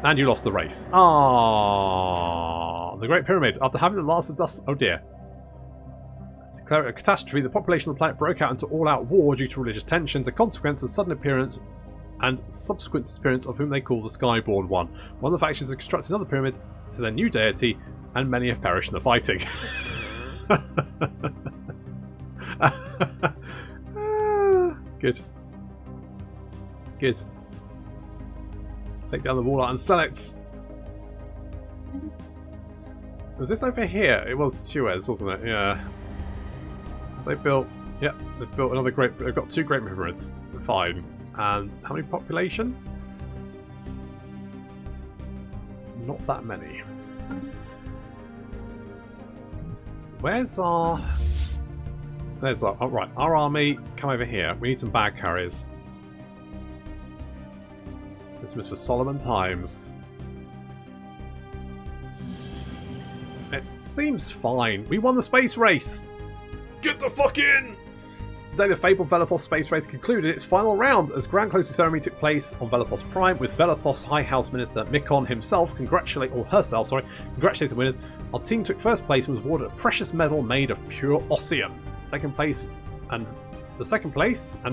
And you lost the race. Ah, the Great Pyramid. After having the last of the dust... Oh dear. To declare it a catastrophe, the population of the planet broke out into all-out war due to religious tensions, a consequence of the sudden appearance and subsequent disappearance of whom they call the Skyborn One. One of the factions has constructed another pyramid to their new deity, and many have perished in the fighting. Good. Good. Take down the wall art and sell it. Was this over here? It was Suez, wasn't it? Yeah. They built... Yep, they've built another great... They've got 2 great pyramids. Fine. And how many population? Not that many. Where's our... There's our... Oh, right. Our army, come over here. We need some bag carriers. This was for Solomon times. It seems fine. We won the space race! Get the fuck in! Today the fabled Velathos space race concluded its final round as grand closing ceremony took place on Velathos Prime, with Velathos High House Minister Mikon himself congratulating the winners. Our team took first place and was awarded a precious medal made of pure osmium. Second place and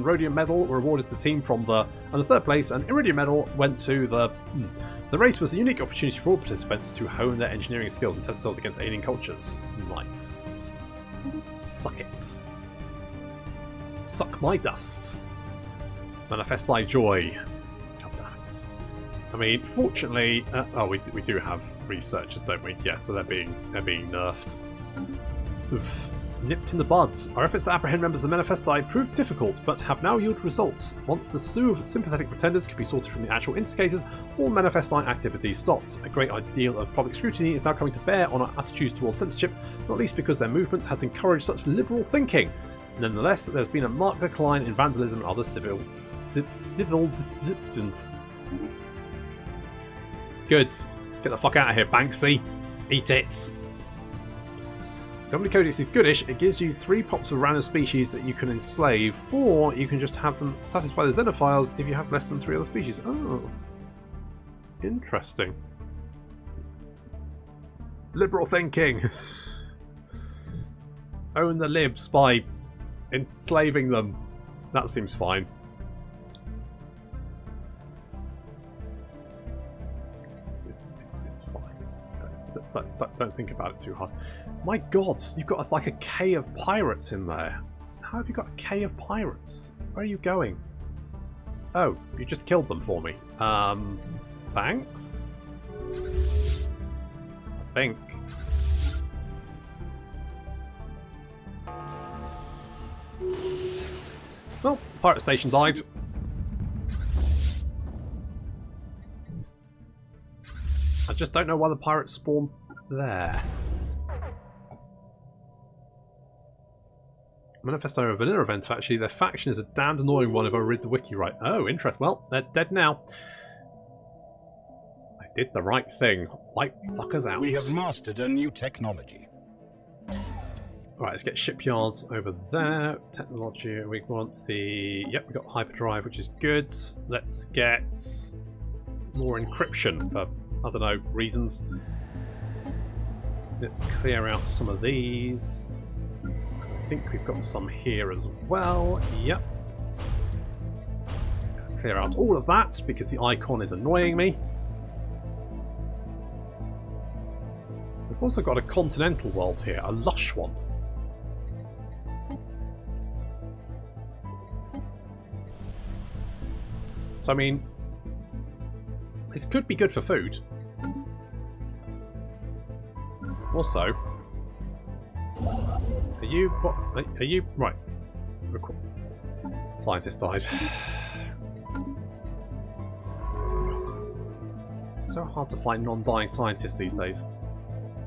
rhodium medal were awarded to the team from the third place, and iridium medal went to the... The race was a unique opportunity for all participants to hone their engineering skills and test themselves against alien cultures. Nice. Suck it. Suck my dust. Manifesti joy. God damn it. I mean, fortunately... we do have researchers, don't we? Yeah, so they're being nerfed. Oof. Nipped in the buds. Our efforts to apprehend members of the Manifesti proved difficult, but have now yielded results. Once the slew of sympathetic pretenders could be sorted from the actual instigators, all Manifesti activity stopped. A great ideal of public scrutiny is now coming to bear on our attitudes towards censorship, not least because their movement has encouraged such liberal thinking. Nonetheless, there's been a marked decline in vandalism and other civil dissidents. Goods. Get the fuck out of here, Banksy. Eat it. Company Codex is goodish. It gives you 3 pops of random species that you can enslave, or you can just have them satisfy the xenophiles if you have less than 3 other species. Oh. Interesting. Liberal thinking. Own the libs by enslaving them. That seems fine. It's fine. Don't think about it too hard. My god, you've got like a K of pirates in there. How have you got a K of pirates? Where are you going? Oh, you just killed them for me. Thanks? I think. Well, pirate station died. I just don't know why the pirates spawned there. Manifesto of vanilla event, actually, their faction is a damned annoying one if I read the wiki right. Oh, interesting. Well, they're dead now. I did the right thing. Wipe fuckers out. We have mastered a new technology. Right, let's get shipyards over there. Technology, we want the... Yep, we've got hyperdrive, which is good. Let's get more encryption for, I don't know, reasons. Let's clear out some of these. I think we've got some here as well. Yep. Let's clear out all of that because the icon is annoying me. We've also got a continental world here, a lush one. So I mean, this could be good for food. Also, are you what? Are you right? Scientist died. It's so hard to find non-dying scientists these days.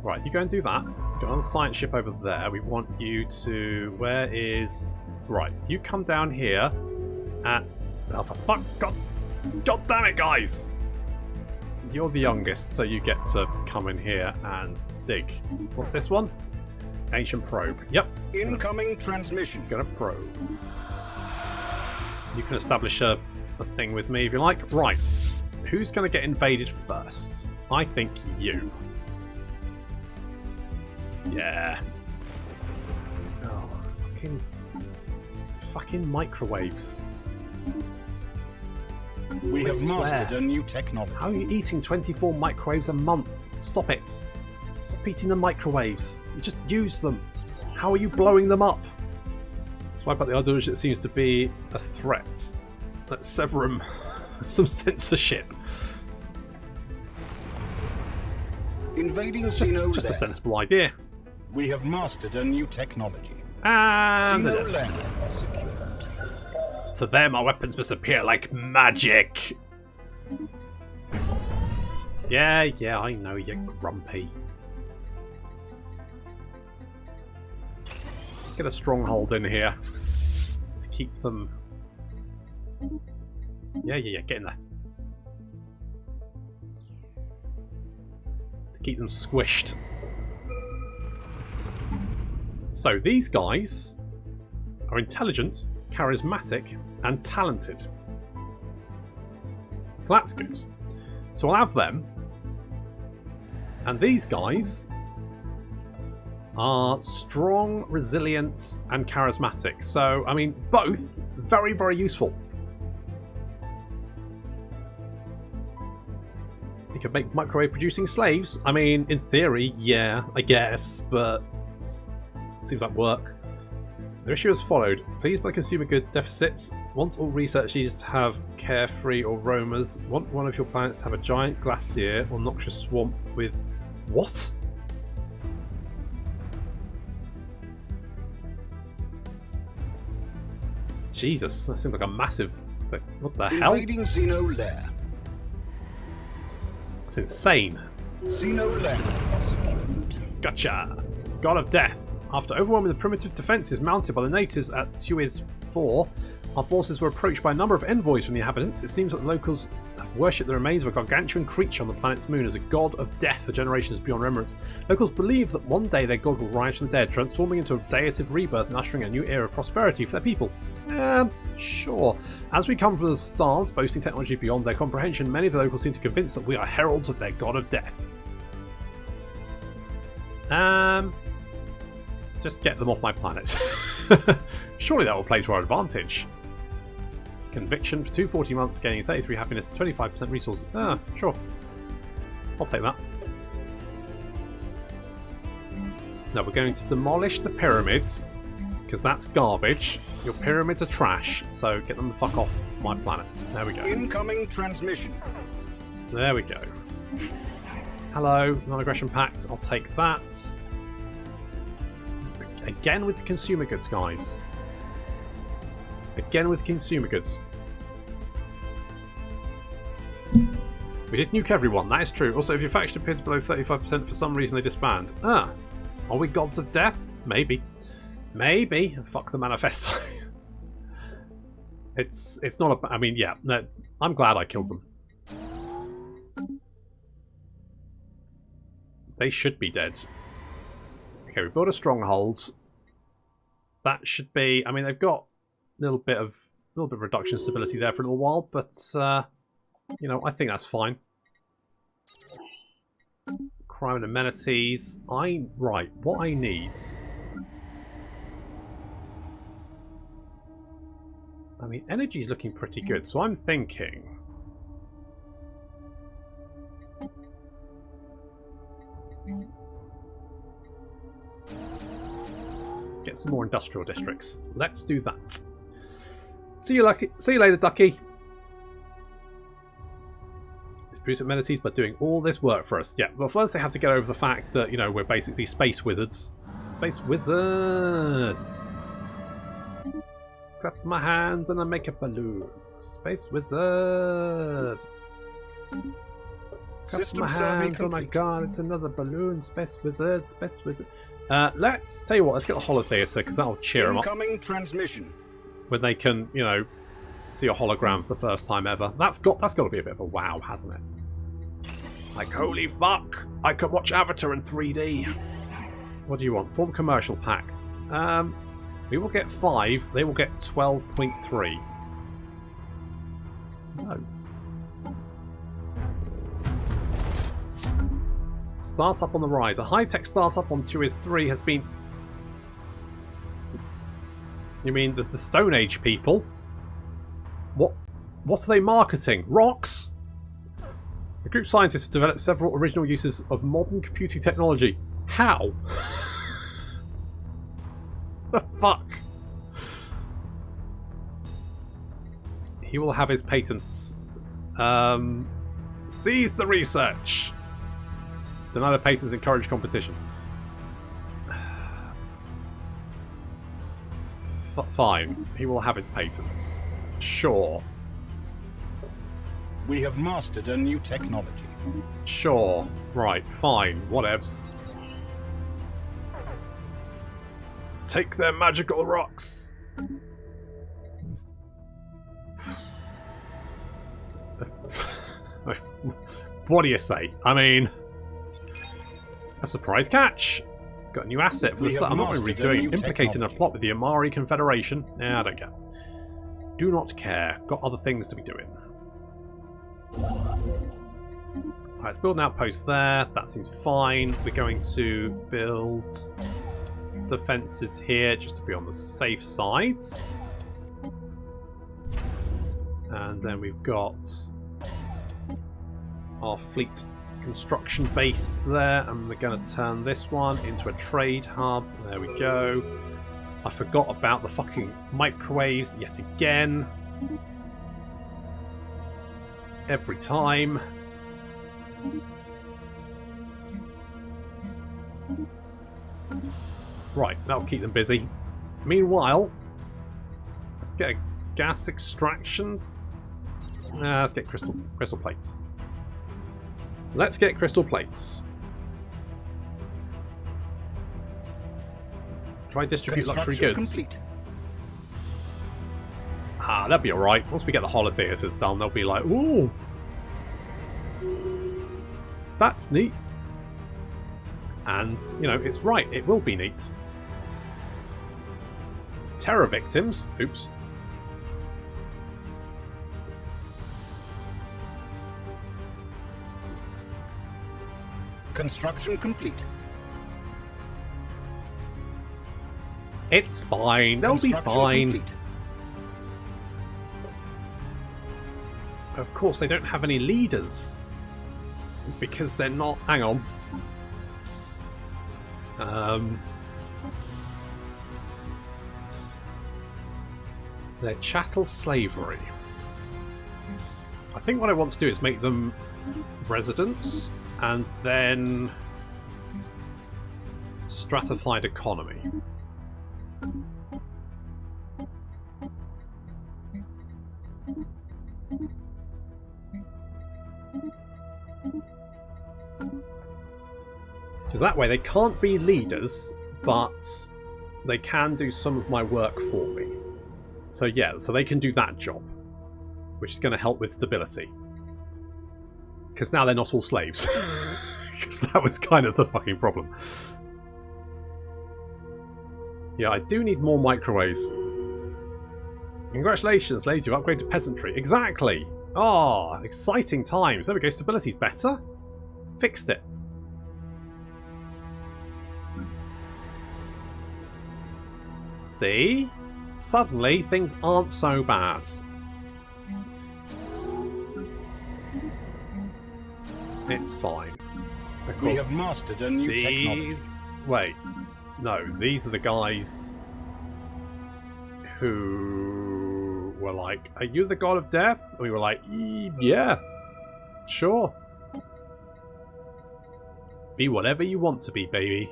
Right, you go and do that. Go on the science ship over there. We want you to. Where is? Right, you come down here at. Oh, for fuck! God damn it, guys! You're the youngest, so you get to come in here and dig. What's this one? Ancient probe. Yep. Incoming transmission. Gonna probe. You can establish a thing with me if you like. Right. Who's going to get invaded first? I think you. Yeah. Oh, fucking microwaves. We have mastered a new technology. How are you eating 24 microwaves a month? Stop it. Stop eating the microwaves. You just use them. How are you blowing them up? Swipe out the Archaeology that seems to be a threat. Let's sever him. Some censorship. Invading Just Xeno a sensible idea. We have mastered a new technology. And Xeno secured. to them, our weapons must appear like magic. Yeah, I know, you're grumpy. Let's get a stronghold in here to keep them. Yeah, get in there. To keep them squished. So these guys are intelligent, charismatic, and talented. So that's good. So I'll have them. And these guys are strong, resilient, and charismatic. So, I mean, both very, very useful. You could make microwave producing slaves. I mean, in theory, yeah, I guess, but it seems like work. The issue as followed. Pleased by consumer good deficits. Want all research leaders to have carefree or roamers. Want one of your planets to have a giant glacier or noxious swamp with... What? Jesus, that seems like a massive thing. What the hell? Invading Xeno lair. That's insane. Xeno lair secured. Gotcha. God of Death. After overwhelming the primitive defences mounted by the natives at Suez 4, our forces were approached by a number of envoys from the inhabitants. It seems that the locals have worshipped the remains of a gargantuan creature on the planet's moon as a god of death for generations beyond remembrance. Locals believe that one day their god will rise from the dead, transforming into a deity of rebirth and ushering a new era of prosperity for their people. Sure. As we come from the stars, boasting technology beyond their comprehension, many of the locals seem to be convinced that we are heralds of their god of death. Just get them off my planet. Surely that will play to our advantage. Conviction for 240 months, gaining 33 happiness, 25% resources. Sure. I'll take that. Now we're going to demolish the pyramids, because that's garbage. Your pyramids are trash, so get them the fuck off my planet. There we go. Incoming transmission. There we go. Hello, non-aggression pact. I'll take that. Again with the consumer goods, guys. Again with consumer goods. We did nuke everyone, that is true. Also, if your faction appears below 35%, for some reason they disband. Are we gods of death? Maybe. Maybe. Fuck the manifesto. It's not a... I mean, yeah. No, I'm glad I killed them. They should be dead. Okay, we built a stronghold. That should be... I mean, they've got a little bit of reduction in stability there for a little while, but you know, I think that's fine. Crime and amenities. Right, what I need... I mean, energy's looking pretty good, so I'm thinking... Get some more industrial districts. Let's do that. See you later, Ducky. Produce amenities by doing all this work for us. Yeah, well, first they have to get over the fact that, you know, we're basically space wizards. Space wizard. Clap my hands and I make a balloon. Space wizard. Clap my hands. Oh my god, it's another balloon. Space wizard. Space wizard. Let's tell you what. Let's get the holo theatre because that'll cheer them up. Incoming transmission. When they can, you know, see a hologram for the first time ever. That's got to be a bit of a wow, hasn't it? Like, holy fuck! I could watch Avatar in 3D. What do you want? Form commercial pacts. We will get 5. They will get 12.3. No. Startup on the rise. A high-tech startup on 2is3 has been... You mean the Stone Age people? What are they marketing? Rocks? The group scientists have developed several original uses of modern computing technology. How? The fuck? He will have his patents. Seize the research. Deny the patents, encourage competition. Fine. He will have his patents. Sure. We have mastered a new technology. Sure. Right. Fine. Whatevs. Take their magical rocks. What do you say? I mean, a surprise catch. Got a new asset for the start. I'm not really doing implicating a plot with the Amari Confederation. Nah, I don't care. Do not care. Got other things to be doing. Alright, let's build an outpost there. That seems fine. We're going to build defences here just to be on the safe sides. And then we've got our fleet construction base there, and we're going to turn this one into a trade hub. There we go. I forgot about the fucking microwaves yet again. Every time. Right, that'll keep them busy. Meanwhile, let's get a gas extraction. Let's get crystal plates. Let's get crystal plates. Try distribute luxury goods. Complete. Ah, that'll be alright. Once we get the holotheaters done, they'll be like, ooh, that's neat. And, you know, it's right. It will be neat. Terror victims. Oops. Construction complete. It's fine. They'll be fine. Complete. Of course, they don't have any leaders. Because they're not... Hang on. They're chattel slavery. I think what I want to do is make them residents and then stratified economy. Because that way they can't be leaders, but they can do some of my work for me. So yeah, so they can do that job, which is going to help with stability. Because now they're not all slaves. Because that was kind of the fucking problem. Yeah, I do need more microwaves. Congratulations, ladies, you've upgraded to peasantry. Exactly! Oh, exciting times. There we go, stability's better. Fixed it. See? Suddenly, things aren't so bad. It's fine. Of course, we have mastered a new technology. Wait. No, these are the guys who were like, are you the god of death? And we were like, yeah, sure. Be whatever you want to be, baby.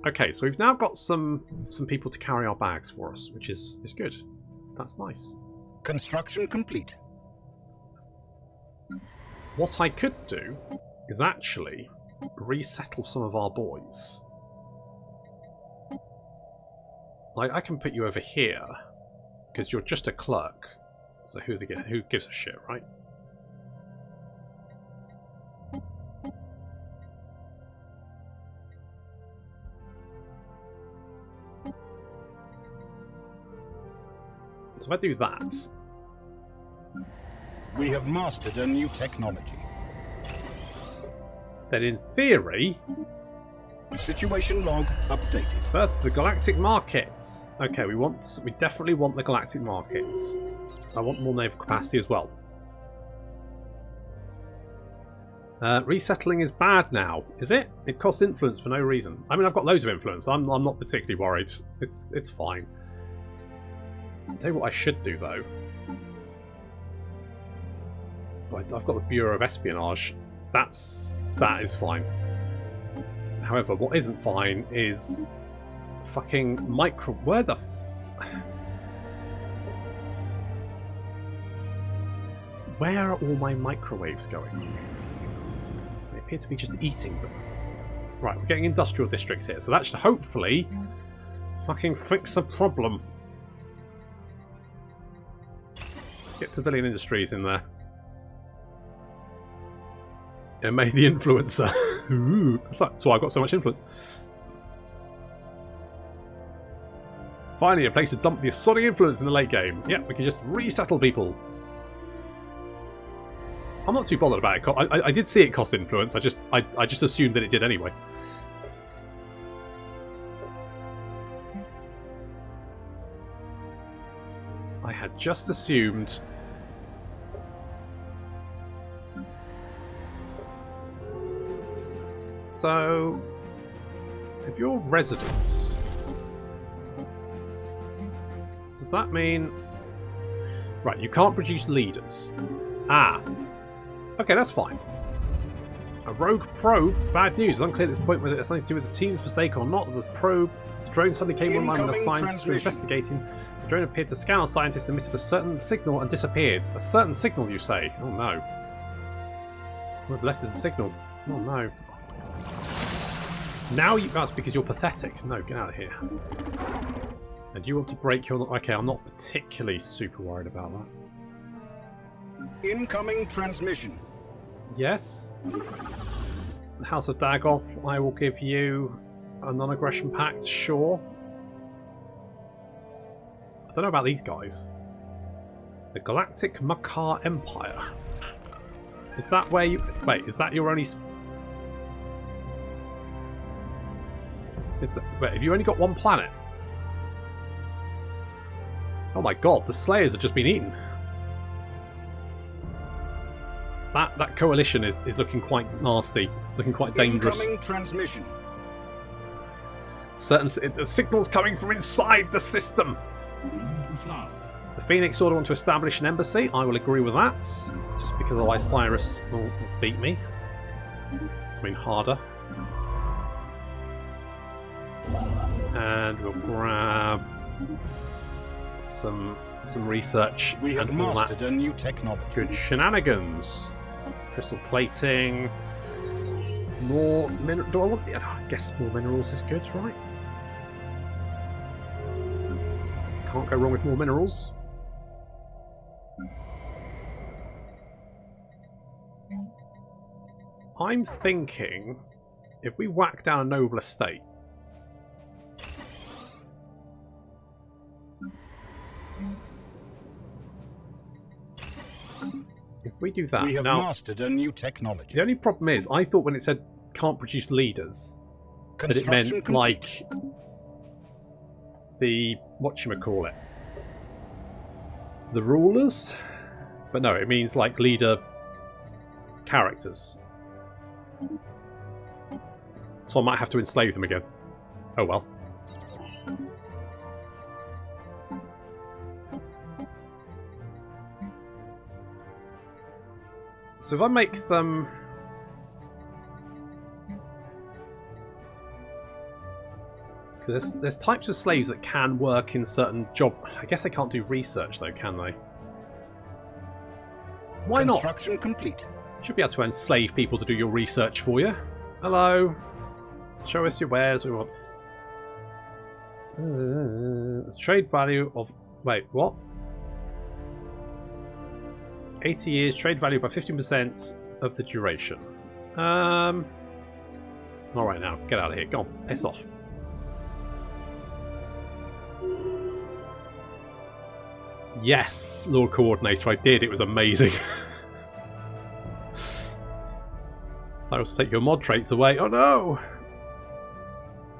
Okay, so we've now got some people to carry our bags for us, which is good. That's nice. Construction complete. What I could do is actually resettle some of our boys. Like, I can put you over here because you're just a clerk. So who gives a shit, right? So if I do that, We have mastered a new technology. Then in theory... Situation log updated. Birth of the galactic markets. Okay, we definitely want the galactic markets. I want more naval capacity as well. Resettling is bad now, is it? It costs influence for no reason. I mean, I've got loads of influence. I'm not particularly worried. It's fine. I'll tell you what I should do though. I've got the Bureau of Espionage. That is fine. However, what isn't fine is fucking micro. Where the? Where are all my microwaves going? They appear to be just eating them. Right, we're getting industrial districts here, so that should hopefully fucking fix the problem. Let's get civilian industries in there. And made the influencer. Ooh, so I've got so much influence. Finally, a place to dump the sodding influence in the late game. Yeah, we can just resettle people. I'm not too bothered about it. I did see it cost influence. I just assumed that it did anyway. I had just assumed. So, if you're residents, does that mean... Right, you can't produce leaders. Ah. Okay, that's fine. A rogue probe? Bad news. It's unclear at this point whether it's something to do with the team's mistake or not. The drone suddenly came online when the scientists were investigating. The drone appeared to scan our scientists, emitted a certain signal and disappeared. A certain signal, you say? Oh no. What left is a signal. Oh no. Now you... That's because you're pathetic. No, get out of here. And you want to break your... Okay, I'm not particularly super worried about that. Incoming transmission. Yes. The House of Dagoth, I will give you a non-aggression pact, sure. I don't know about these guys. The Galactic Makar Empire. Is that where you... Wait, is that your only... Wait, have you only got one planet? Oh my god, the Slayers have just been eaten. That coalition is looking quite nasty, looking quite dangerous. Incoming transmission. The signals coming from inside the system. The Phoenix Order want to establish an embassy. I will agree with that, just because otherwise Cyrus will beat me. I mean, harder. And we'll grab some research. We have and all mastered that a new technology. good shenanigans. Crystal plating. More mineral. Do I want? I guess more minerals is good, right? Can't go wrong with more minerals. I'm thinking if we whack down a noble estate. If we do that, We have now, mastered a new technology. the only problem is, I thought when it said can't produce leaders, that it meant Construction like the whatchamacallit, the rulers, but no, it means like leader characters. So I might have to enslave them again. Oh well. So if I make them... There's types of slaves that can work in certain job... I guess they can't do research though, can they? Why not? Construction complete. Should be able to enslave people to do your research for you. Hello. Show us your wares. We want... trade value of... Wait, what? 80 years, trade value by 15% of the duration. Alright now, get out of here. Go on, piss off. Yes, Lord Coordinator, I did. It was amazing. Thyros will take your mod traits away. Oh no!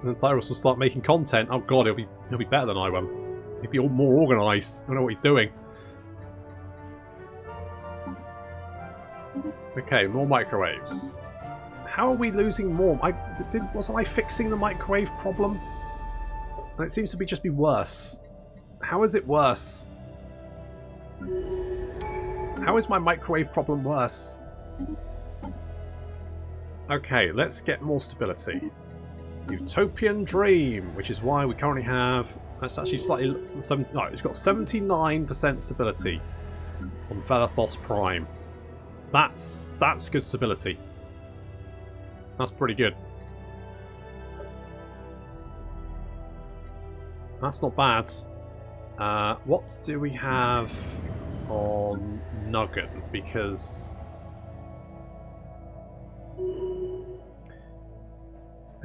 And then Thyros will start making content. Oh god, he'll be better than I am. He'll be all more organised. I don't know what he's doing. Okay, more microwaves. How are we losing more? Wasn't I fixing the microwave problem? And it seems to just be worse. How is it worse? How is my microwave problem worse? Okay, let's get more stability. Utopian Dream, which is why we currently have... That's actually slightly... No, it's got 79% stability on Velathos Prime. That's good stability. That's pretty good. That's not bad. What do we have on Nugget? Because...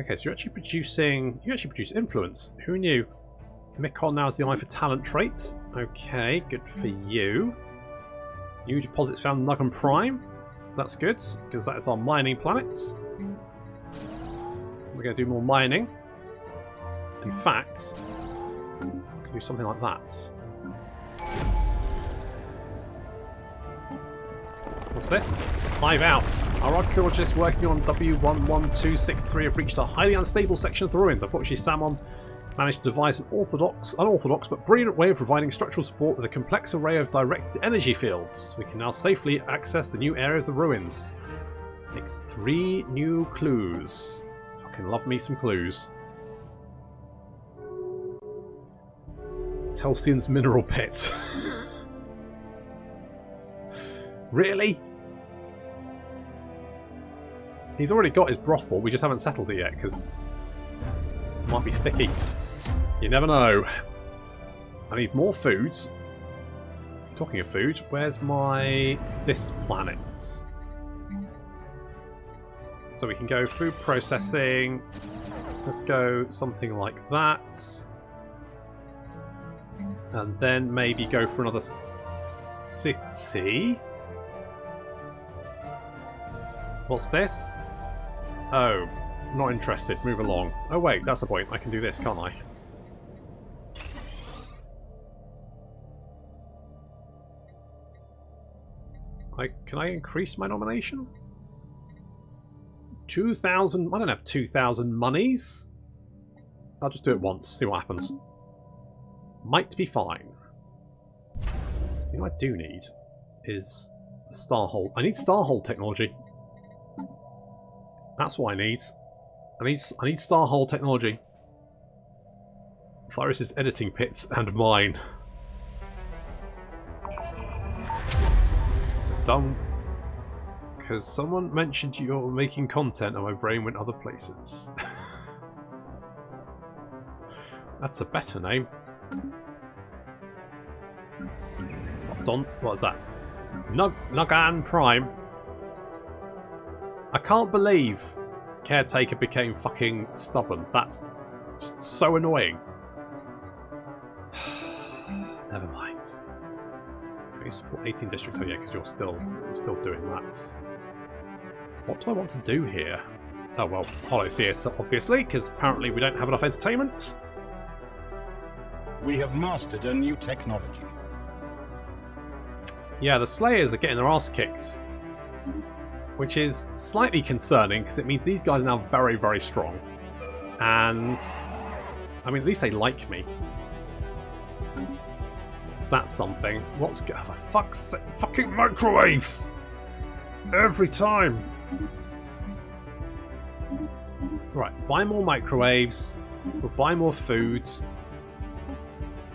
Okay, so you're actually producing... You actually produce influence. Who knew? Mikon now has the eye for talent traits. Okay, good for you. New deposits found Nugget Prime. That's good, because that is our mining planets. We're going to do more mining. In fact, we can do something like that. What's this? 5 out. Our archaeologists working on W11263 have reached a highly unstable section of the ruins. Unfortunately, Samon managed to devise an unorthodox but brilliant way of providing structural support with a complex array of directed energy fields. We can now safely access the new area of the ruins. Makes 3 new clues. Fucking love me some clues. Telsian's mineral pit. Really? He's already got his brothel, we just haven't settled it yet because it might be sticky. You never know. I need more food. Talking of food, where's this planet? So we can go food processing. Let's go something like that. And then maybe go for another city. What's this? Oh, not interested. Move along. Oh wait, that's the point. I can do this, can't I? Can I increase my nomination? 2,000... I don't have 2,000 monies. I'll just do it once, see what happens. Might be fine. You know what I do need is Starhold. I need Starhold technology. That's what I need. I need Starhold technology. Thyros' editing pits and mine. Done. Because someone mentioned you're making content and my brain went other places. That's a better name. What is that? Nugan Prime. I can't believe Caretaker became fucking stubborn. That's just so annoying. Never mind. You support 18 districts, oh yeah, because you're still doing that. What do I want to do here? Oh well, Hollow Theatre, obviously, because apparently we don't have enough entertainment. We have mastered a new technology. Yeah, the Slayers are getting their arse kicked. Which is slightly concerning, because it means these guys are now very, very strong. And, I mean, at least they like me. So that's something. What's going on? Fuck's sake, fucking microwaves! Every time! Right, buy more microwaves. We'll buy more foods.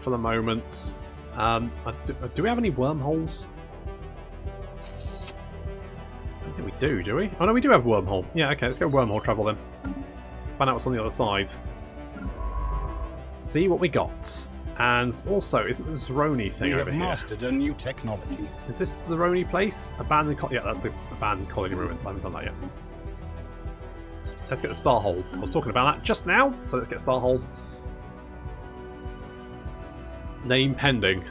For the moment. Do we have any wormholes? I don't think we do we? Oh no, we do have wormhole. Yeah, okay, let's go wormhole travel then. Find out what's on the other side. See what we got. And also, isn't the Zeroni thing over here? We have mastered a new technology. Is this the Zeroni place? Abandoned yeah, that's the abandoned colony ruins. I haven't done that yet. Let's get the Starhold. I was talking about that just now, so let's get Starhold. Name pending.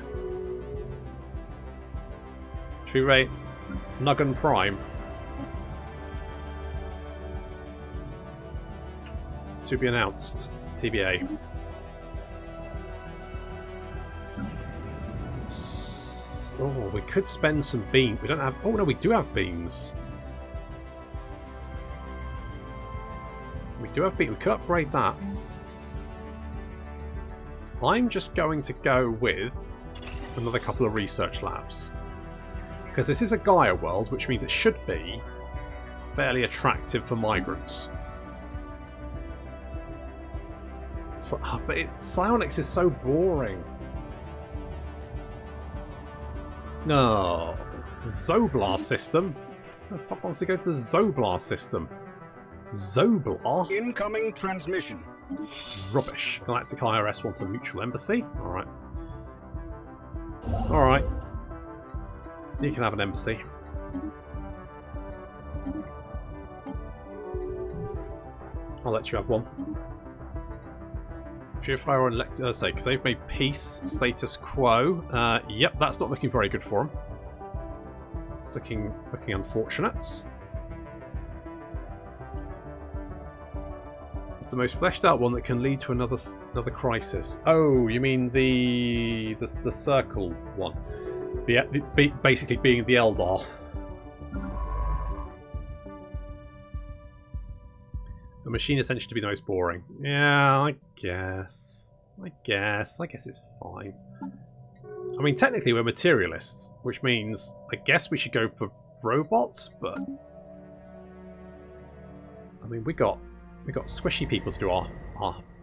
Should we rate Nugan Prime? To be announced. TBA. Oh, we could spend some beans. We don't have... Oh, no, we do have beans. We do have beans. We could upgrade that. I'm just going to go with another couple of research labs. Because this is a Gaia world, which means it should be fairly attractive for migrants. So, but psionics is so boring. No. Zoblar system? Who the fuck wants to go to the Zoblar system? Zoblar? Incoming transmission. Rubbish. Galactic IRS wants a mutual embassy? Alright. Alright. You can have an embassy. I'll let you have one. Purifier or elect say, because they've made peace status quo. Yep, that's not looking very good for them. It's looking unfortunate. It's the most fleshed out one that can lead to another crisis. Oh, you mean the circle one? Basically being the Eldar. The machine Ascension to be the most boring. Yeah, I guess it's fine. I mean, technically we're materialists, which means I guess we should go for robots, but I mean we got squishy people to do our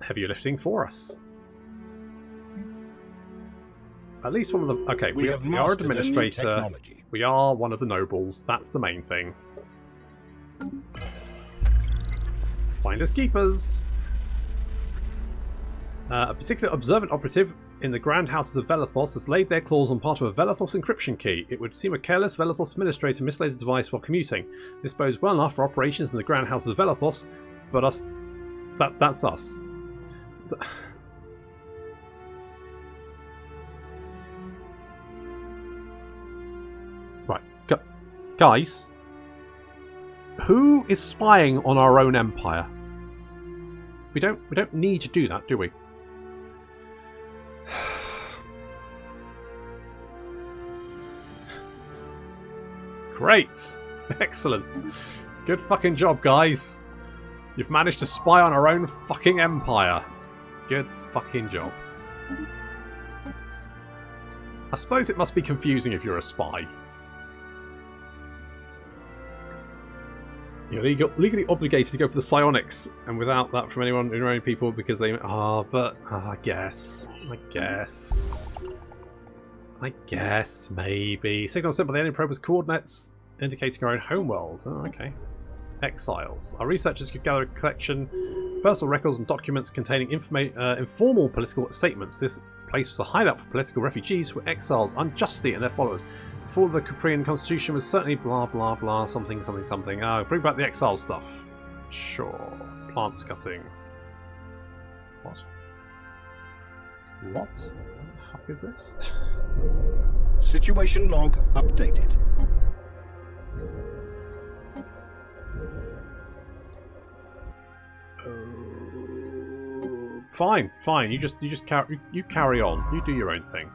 heavier lifting for us. At least one of them. Okay, we are an administrator. We are one of the nobles. That's the main thing. Finders keepers. A particular observant operative in the Grand Houses of Velathos has laid their claws on part of a Velathos encryption key. It would seem a careless Velathos administrator mislaid the device while commuting. This bodes well enough for operations in the Grand Houses of Velathos, but that's us. Right, guys, who is spying on our own empire? We don't need to do that, do we? Great, excellent, good fucking job, guys. You've managed to spy on our own fucking empire. Good fucking job. I suppose it must be confusing if you're a spy. You're legally obligated to go for the psionics, and without that from anyone in your own people because they... I guess, maybe. Signal sent by the enemy probe's coordinates indicating our own homeworld. Oh, okay. Exiles. Our researchers could gather a collection of personal records and documents containing informal political statements. This place was a hideout for political refugees who were exiled unjustly and their followers. Before the Caprian constitution was certainly blah blah blah something something something. Bring back the exile stuff. Sure. Plants cutting. What? What the fuck is this? Situation log updated. Fine. You just carry on. You do your own thing.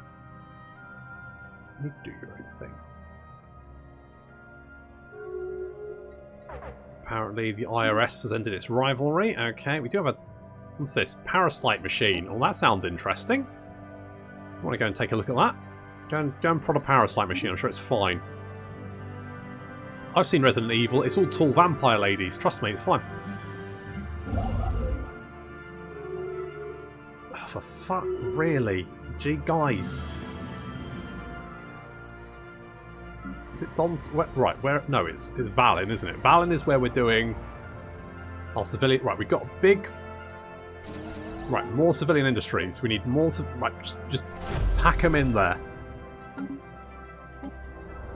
Apparently the IRS has ended its rivalry. Okay, we do have a... What's this? Parasite machine. Oh, that sounds interesting. I want to go and take a look at that. Go and prod a parasite machine. I'm sure it's fine. I've seen Resident Evil. It's all tall vampire ladies. Trust me, it's fine. Oh, for fuck, really? Gee, guys. Is it Don? Right, where? No, it's Vallin, isn't it? Vallin is where we're doing our civilian. Right, we've got a big. Right, more civilian industries. We need more. Right, just pack them in there.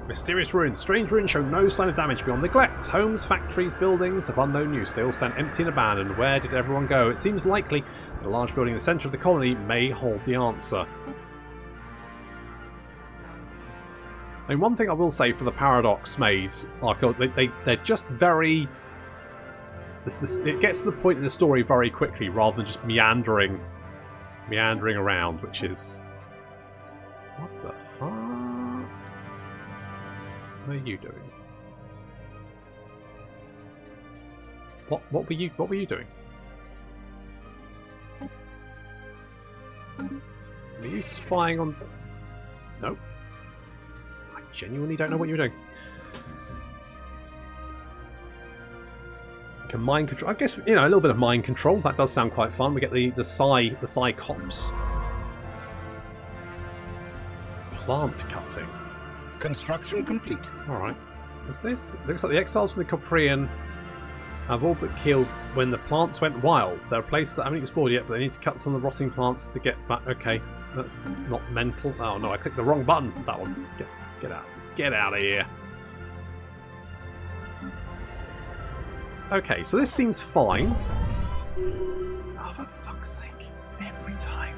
Mysterious ruins. Strange ruins show no sign of damage beyond neglect. Homes, factories, buildings of unknown use. They all stand empty and abandoned. Where did everyone go? It seems likely that a large building in the centre of the colony may hold the answer. I mean, one thing I will say for the Paradox Maze, they're just very It gets to the point in the story very quickly, rather than just meandering around, which is what the fuck? What are you doing? What were you doing? Are you spying on? No. I genuinely don't know what you're doing. Can mind control? I guess, you know, a little bit of mind control. That does sound quite fun. We get the psi cops. Plant cutting. Construction complete. All right. What's this? It looks like the exiles from the Coprian have all but killed when the plants went wild. There are places that haven't explored yet, but they need to cut some of the rotting plants to get back. Okay, that's not mental. Oh no, I clicked the wrong button. That one. Get out. Get out of here. Okay, so this seems fine. Oh, for fuck's sake. Every time.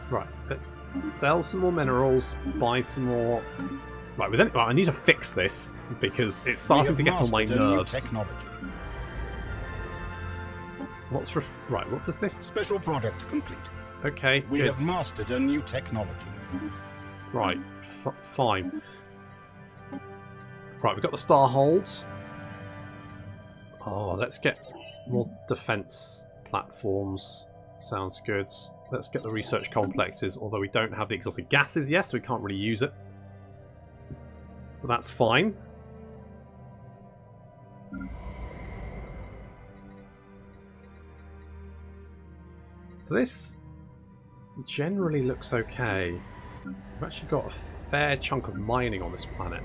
Right, let's sell some more minerals, buy some more. Right, I need to fix this because it's starting to get on my nerves. Right, what does this? Special product complete. Okay, we have mastered a new technology. Right, fine. Right, we've got the star holds. Oh, let's get more defense platforms. Sounds good. Let's get the research complexes, although we don't have the exotic gases yet, so we can't really use it. But that's fine. So this generally looks okay. We've actually got a fair chunk of mining on this planet.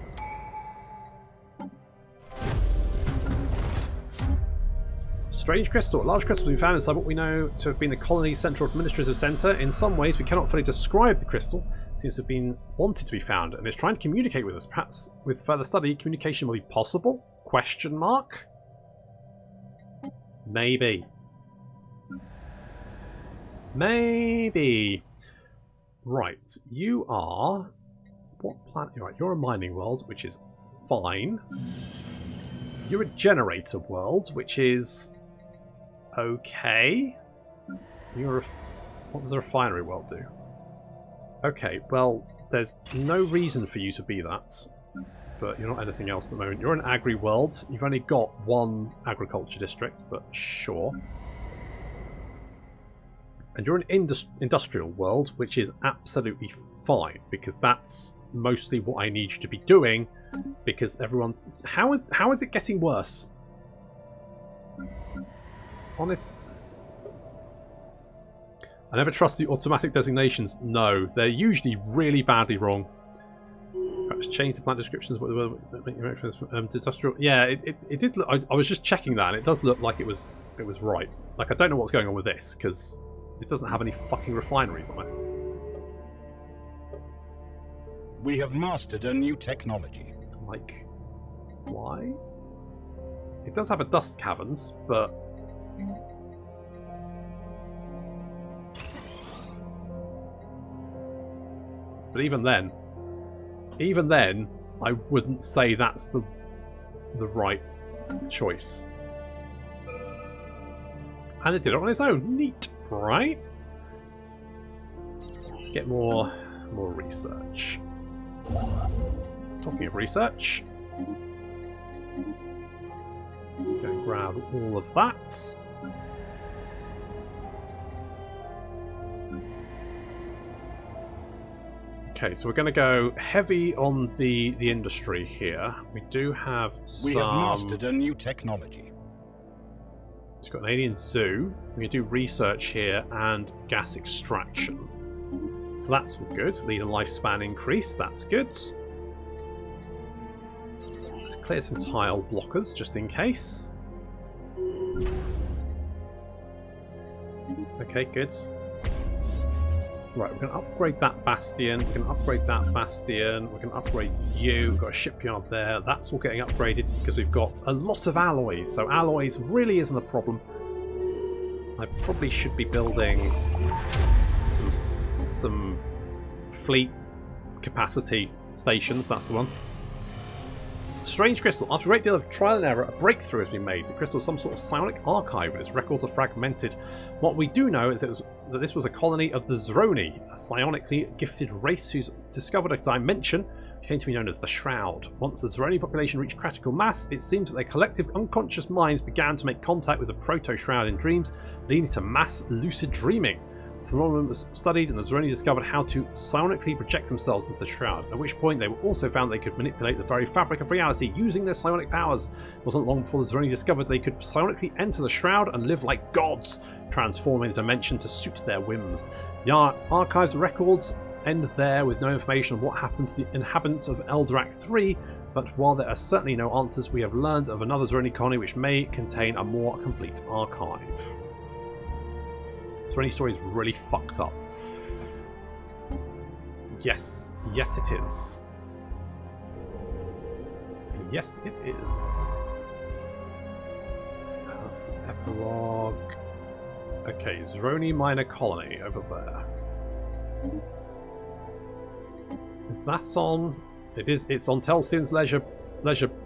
Strange crystal. A large crystal has been found inside what we know to have been the colony's central administrative centre. In some ways, we cannot fully describe the crystal. It seems to have been wanted to be found, and it's trying to communicate with us. Perhaps with further study, communication will be possible? Question mark? Maybe. Maybe. Right, you are... What planet? Right, you're a mining world, which is fine. You're a generator world, which is... okay. What does a refinery world do? Okay, well, there's no reason for you to be that, but you're not anything else at the moment. You're an agri world. You've only got one agriculture district, but sure. And you're an industrial world, which is absolutely fine, because that's mostly what I need you to be doing, because everyone... How is it getting worse? Honest... I never trust the automatic designations. No, they're usually really badly wrong. Perhaps change the plant descriptions. Industrial. Yeah, it did. Look, I was just checking that, and it does look like it was right. Like, I don't know what's going on with this because it doesn't have any fucking refineries on it. We have mastered a new technology. Like, why? It does have a dust caverns, but. But even then, I wouldn't say that's the right choice. And it did it on its own. Neat, right? Let's get more research. Talking of research, let's go and grab all of that. Okay, so we're going to go heavy on the industry here. We do have some... We have mastered a new technology. We've got an alien zoo. We can do research here and gas extraction. So that's all good. Lead and lifespan increase. That's good. Let's clear some tile blockers just in case. Okay, good. Right, we're going to upgrade that bastion, we're going to upgrade that bastion, we're going to upgrade you, we've got a shipyard there, that's all getting upgraded because we've got a lot of alloys, so alloys really isn't a problem. I probably should be building some fleet capacity stations, that's the one. Strange crystal. After a great deal of trial and error, a breakthrough has been made. The crystal is some sort of psionic archive, and its records are fragmented. What we do know is that this was a colony of the Zroni, a psionically gifted race who's discovered a dimension which came to be known as the Shroud. Once the Zroni population reached critical mass, it seems that their collective unconscious minds began to make contact with the proto-Shroud in dreams, leading to mass lucid dreaming. The phenomenon was studied, and the Zroni discovered how to psionically project themselves into the Shroud, at which point they also found they could manipulate the very fabric of reality using their psionic powers. It wasn't long before the Zroni discovered they could psionically enter the Shroud and live like gods, transforming the dimension to suit their whims. The archives records end there with no information on what happened to the inhabitants of Eldorak 3, but while there are certainly no answers, we have learned of another Zroni colony which may contain a more complete archive. Zroni story is really fucked up. Yes, yes it is. Yes it is. That's the epilogue. Okay, Zroni minor colony over there. Is that on? It is. It's on Telsion's leisure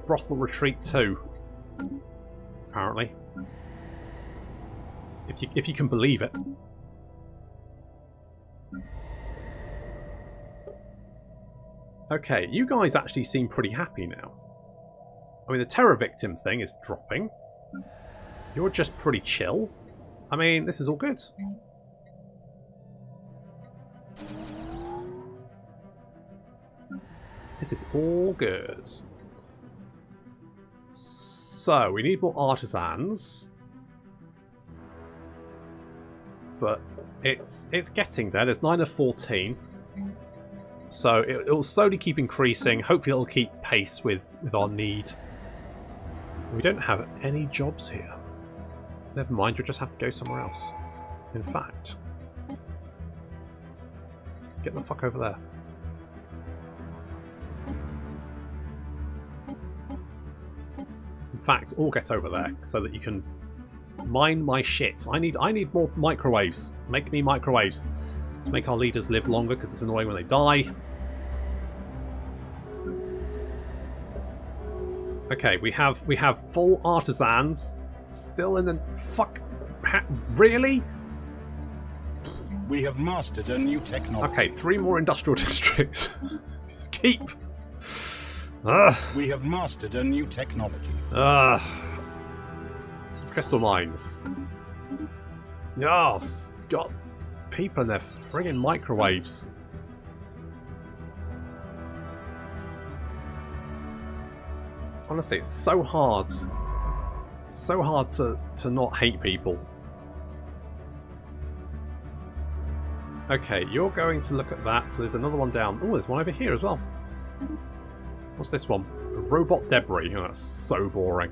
brothel retreat too. Apparently. If you can believe it. Okay, you guys actually seem pretty happy now. I mean, the terror victim thing is dropping. You're just pretty chill. I mean, this is all good. This is all good. So, we need more artisans. But it's getting there. There's 9 of 14. So it'll slowly keep increasing. Hopefully it'll keep pace with our need. We don't have any jobs here. Never mind, you'll just have to go somewhere else. In fact, get the fuck over there. In fact, all get over there so that you can mine my shit. I need more microwaves. Make me microwaves. To make our leaders live longer, because it's annoying when they die. Okay, we have full artisans still in the really? We have mastered a new technology. Okay, 3 more industrial districts. Just keep. We have mastered a new technology. Crystal mines. Yes, got people in their friggin' microwaves. Honestly, it's so hard. It's so hard to not hate people. Okay, you're going to look at that. So there's another one down. Oh, there's one over here as well. What's this one? Robot debris. Oh, that's so boring.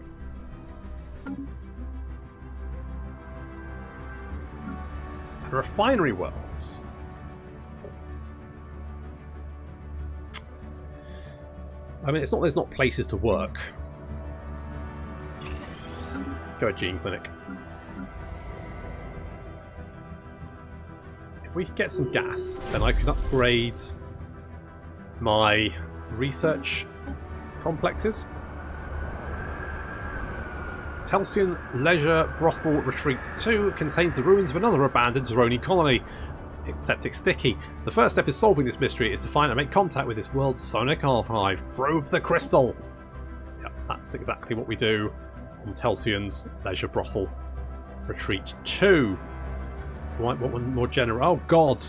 Refinery worlds. I mean, it's not there's not places to work. Let's go to Gene Clinic. If we could get some gas, then I can upgrade my research complexes. Telsion Leisure Brothel Retreat 2 contains the ruins of another abandoned Zroni colony. It's septic sticky. The first step in solving this mystery is to find and make contact with this world's sonic archive. Probe the crystal! Yep, that's exactly what we do on Telsion's Leisure Brothel Retreat 2. Right, what one more general? Oh, God!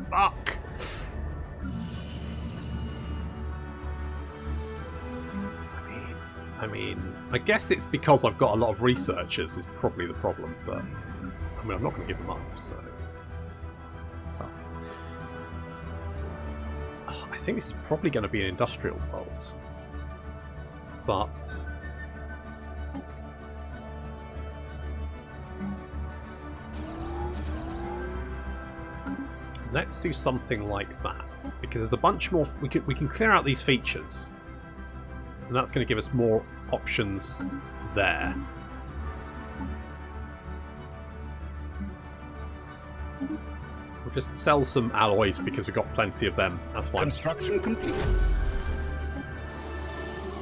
Fuck! I mean, I guess it's because I've got a lot of researchers is probably the problem, but I mean, I'm not going to give them up, so. I think this is probably going to be an industrial world, but let's do something like that, because there's a bunch more. We can clear out these features. And that's going to give us more options there. We'll just sell some alloys because we've got plenty of them. That's fine. Construction complete.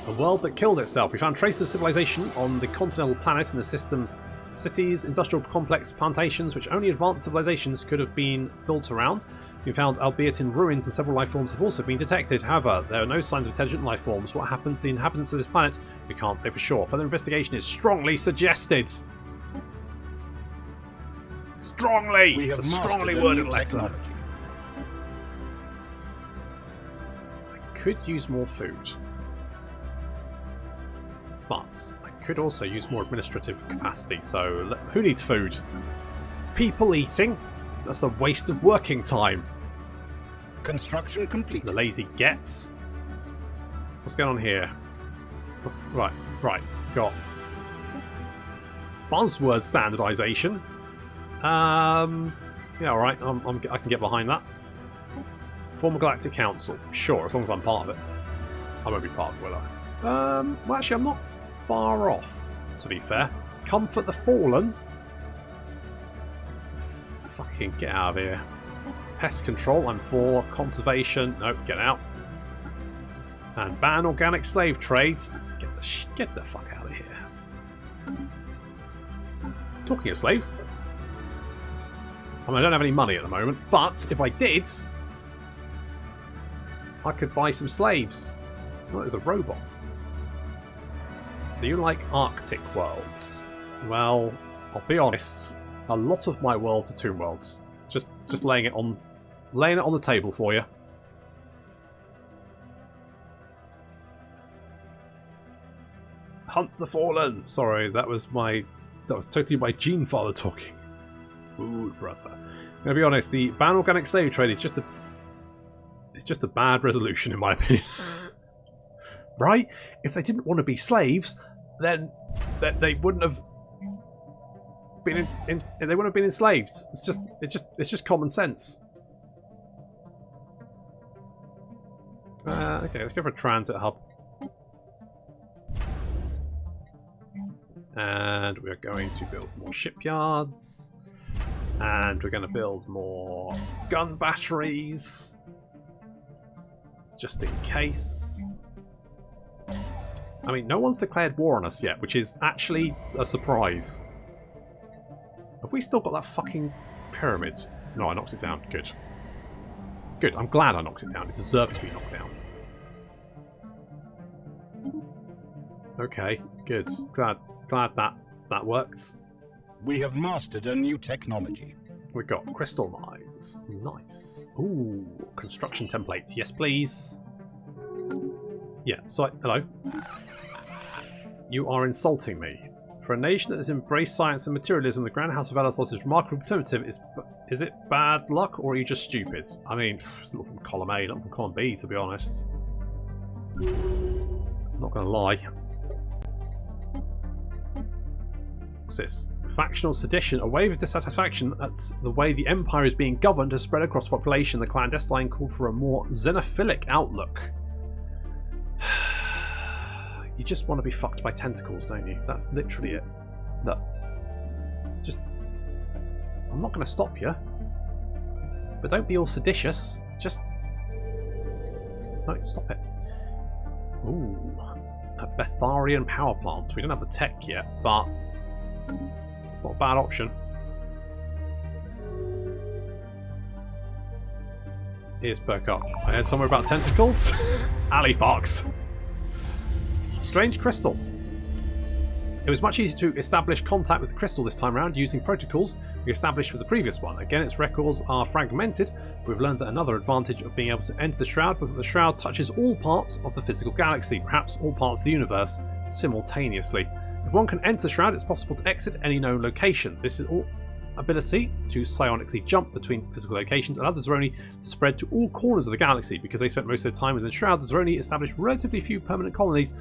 A world that killed itself. We found traces of civilization on the continental planet in the system's cities, industrial complex, plantations, which only advanced civilizations could have been built around. We found, albeit in ruins, and several life forms have also been detected. However, there are no signs of intelligent life forms. What happened to the inhabitants of this planet? We can't say for sure. Further investigation is strongly suggested. Strongly! We have It's a strongly mastered a worded new letter. technology. I could use more food. But I could also use more administrative capacity, so who needs food? People eating? That's a waste of working time. Construction complete. The lazy gets. What's going on here? Right. Got buzzword standardization. Yeah, alright, I can get behind that. Former Galactic Council. Sure, as long as I'm part of it. I won't be part of it, will I? Well, actually, I'm not far off, to be fair. Comfort the Fallen. Fucking get out of here. Pest control, I'm for. Conservation, nope, get out. And ban organic slave trades. Get the fuck out of here. Talking of slaves. I mean, I don't have any money at the moment, but if I did, I could buy some slaves. Oh, there's a robot. So you like Arctic worlds? Well, I'll be honest. A lot of my worlds are tomb worlds. Just laying it on the table for you. Hunt the Fallen. Sorry, that was totally my gene father talking. Ooh, brother. I'm gonna be honest. The ban organic slave trade is just a bad resolution in my opinion. Right? If they didn't want to be slaves, then they wouldn't have been they wouldn't have been enslaved. It's just common sense. Okay, let's go for a transit hub. And we're going to build more shipyards. And we're going to build more gun batteries. Just in case. I mean, no one's declared war on us yet, which is actually a surprise. Have we still got that fucking pyramid? No, I knocked it down. Good. Good, I'm glad I knocked it down. It deserved to be knocked down. Okay, good. Glad that works. We have mastered a new technology. We've got crystal mines. Nice. Ooh, construction templates. Yes, please. Yeah, so, hello. You are insulting me. For a nation that has embraced science and materialism, the Grand House of Velathos is remarkably primitive. Is it bad luck, or are you just stupid? I mean, look from column A, not from column B, to be honest. I'm not going to lie. What's this? Factional sedition. A wave of dissatisfaction at the way the Empire is being governed has spread across the population. The clandestine called for a more xenophilic outlook. You just want to be fucked by tentacles, don't you? That's literally it. Look. Just... I'm not going to stop you. But don't be all seditious. Just... No, stop it. Ooh. A Betharian power plant. We don't have the tech yet, but... It's not a bad option. Here's perk up. I heard somewhere about tentacles. Alley Fox. Strange crystal. It was much easier to establish contact with the crystal this time around using protocols we established for the previous one. Again, its records are fragmented. We've learned that another advantage of being able to enter the Shroud was that the Shroud touches all parts of the physical galaxy, perhaps all parts of the universe, simultaneously. If one can enter the Shroud, it's possible to exit any known location. This is all ability to psionically jump between physical locations allowed the Zeroni to spread to all corners of the galaxy. Because they spent most of their time within the Shroud, the Zeroni established relatively few permanent colonies.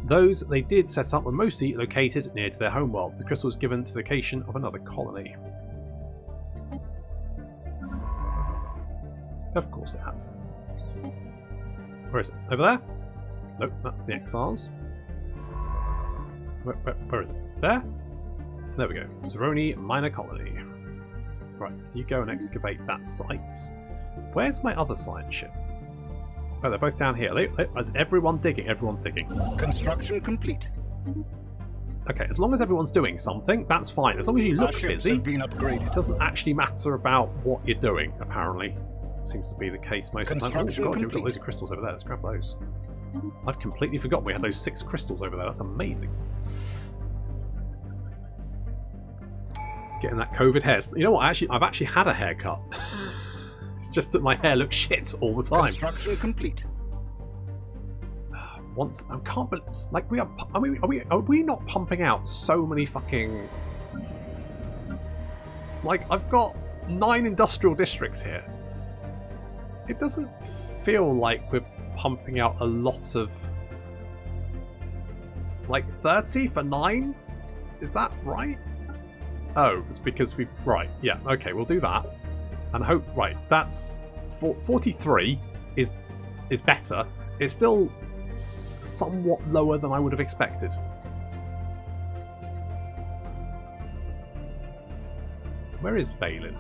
Those they did set up were mostly located near to their homeworld. The crystal was given to the location of another colony. Of course it has. Where is it? Over there? Nope, that's the Exiles. Where is it? There? There we go. Zeroni Minor Colony. Right, so you go and excavate that site. Where's my other science ship? Oh, they're both down here. Is everyone digging? Everyone's digging. Construction complete. Okay, as long as everyone's doing something, that's fine. As long as you look Our ships busy, have been upgraded. it doesn't actually matter about what you're doing, apparently. Seems to be the case most of the time. Oh, Construction God, you've got complete. loads of crystals over there. Let's grab those. I'd completely forgotten we had those 6 crystals over there. That's amazing. Getting that COVID hair. You know what? I've actually had a haircut. It's just that my hair looks shit all the time. Construction complete. Once I can't believe, like we are. Are we not pumping out so many fucking? Like I've got 9 industrial districts here. It doesn't feel like we're pumping out a lot of. Like 30 for 9? Is that right? Oh, it's because we. Right, yeah, okay, we'll do that. And hope. Right, that's. 43 is better. It's still somewhat lower than I would have expected. Where is Valen?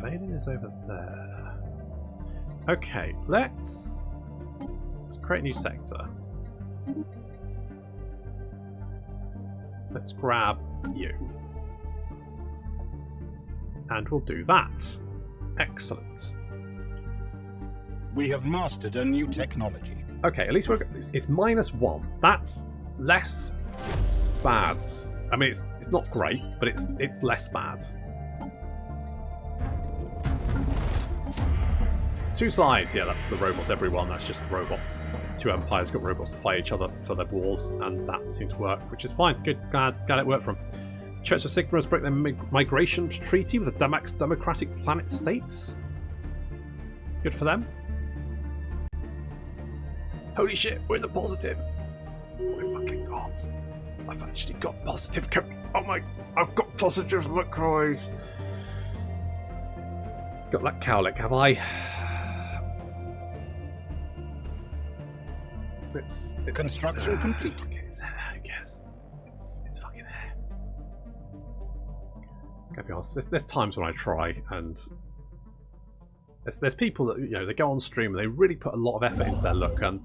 Valen is over there. Okay, let's create a new sector. Let's grab you. And we'll do that. Excellent. We have mastered a new technology. Okay, at least it's -1. That's less bad. I mean, it's not great, but it's less bad. 2 sides, yeah, that's the robot. Everyone, that's just robots. 2 empires got robots to fight each other for their wars, and that seemed to work, which is fine. Good, glad it worked for them. Church of Sigma has broke their migration treaty with the democratic planet states. Good for them. Holy shit, we're in the positive. Oh my fucking god. I've actually got positive. Oh my, I've got positive macros. Got that cowlick, have I? It's Construction complete. Okay, it's hair, I guess. It's fucking hair. Gotta be honest, there's times when I try and there's people that, you know, they go on stream and they really put a lot of effort into their look, and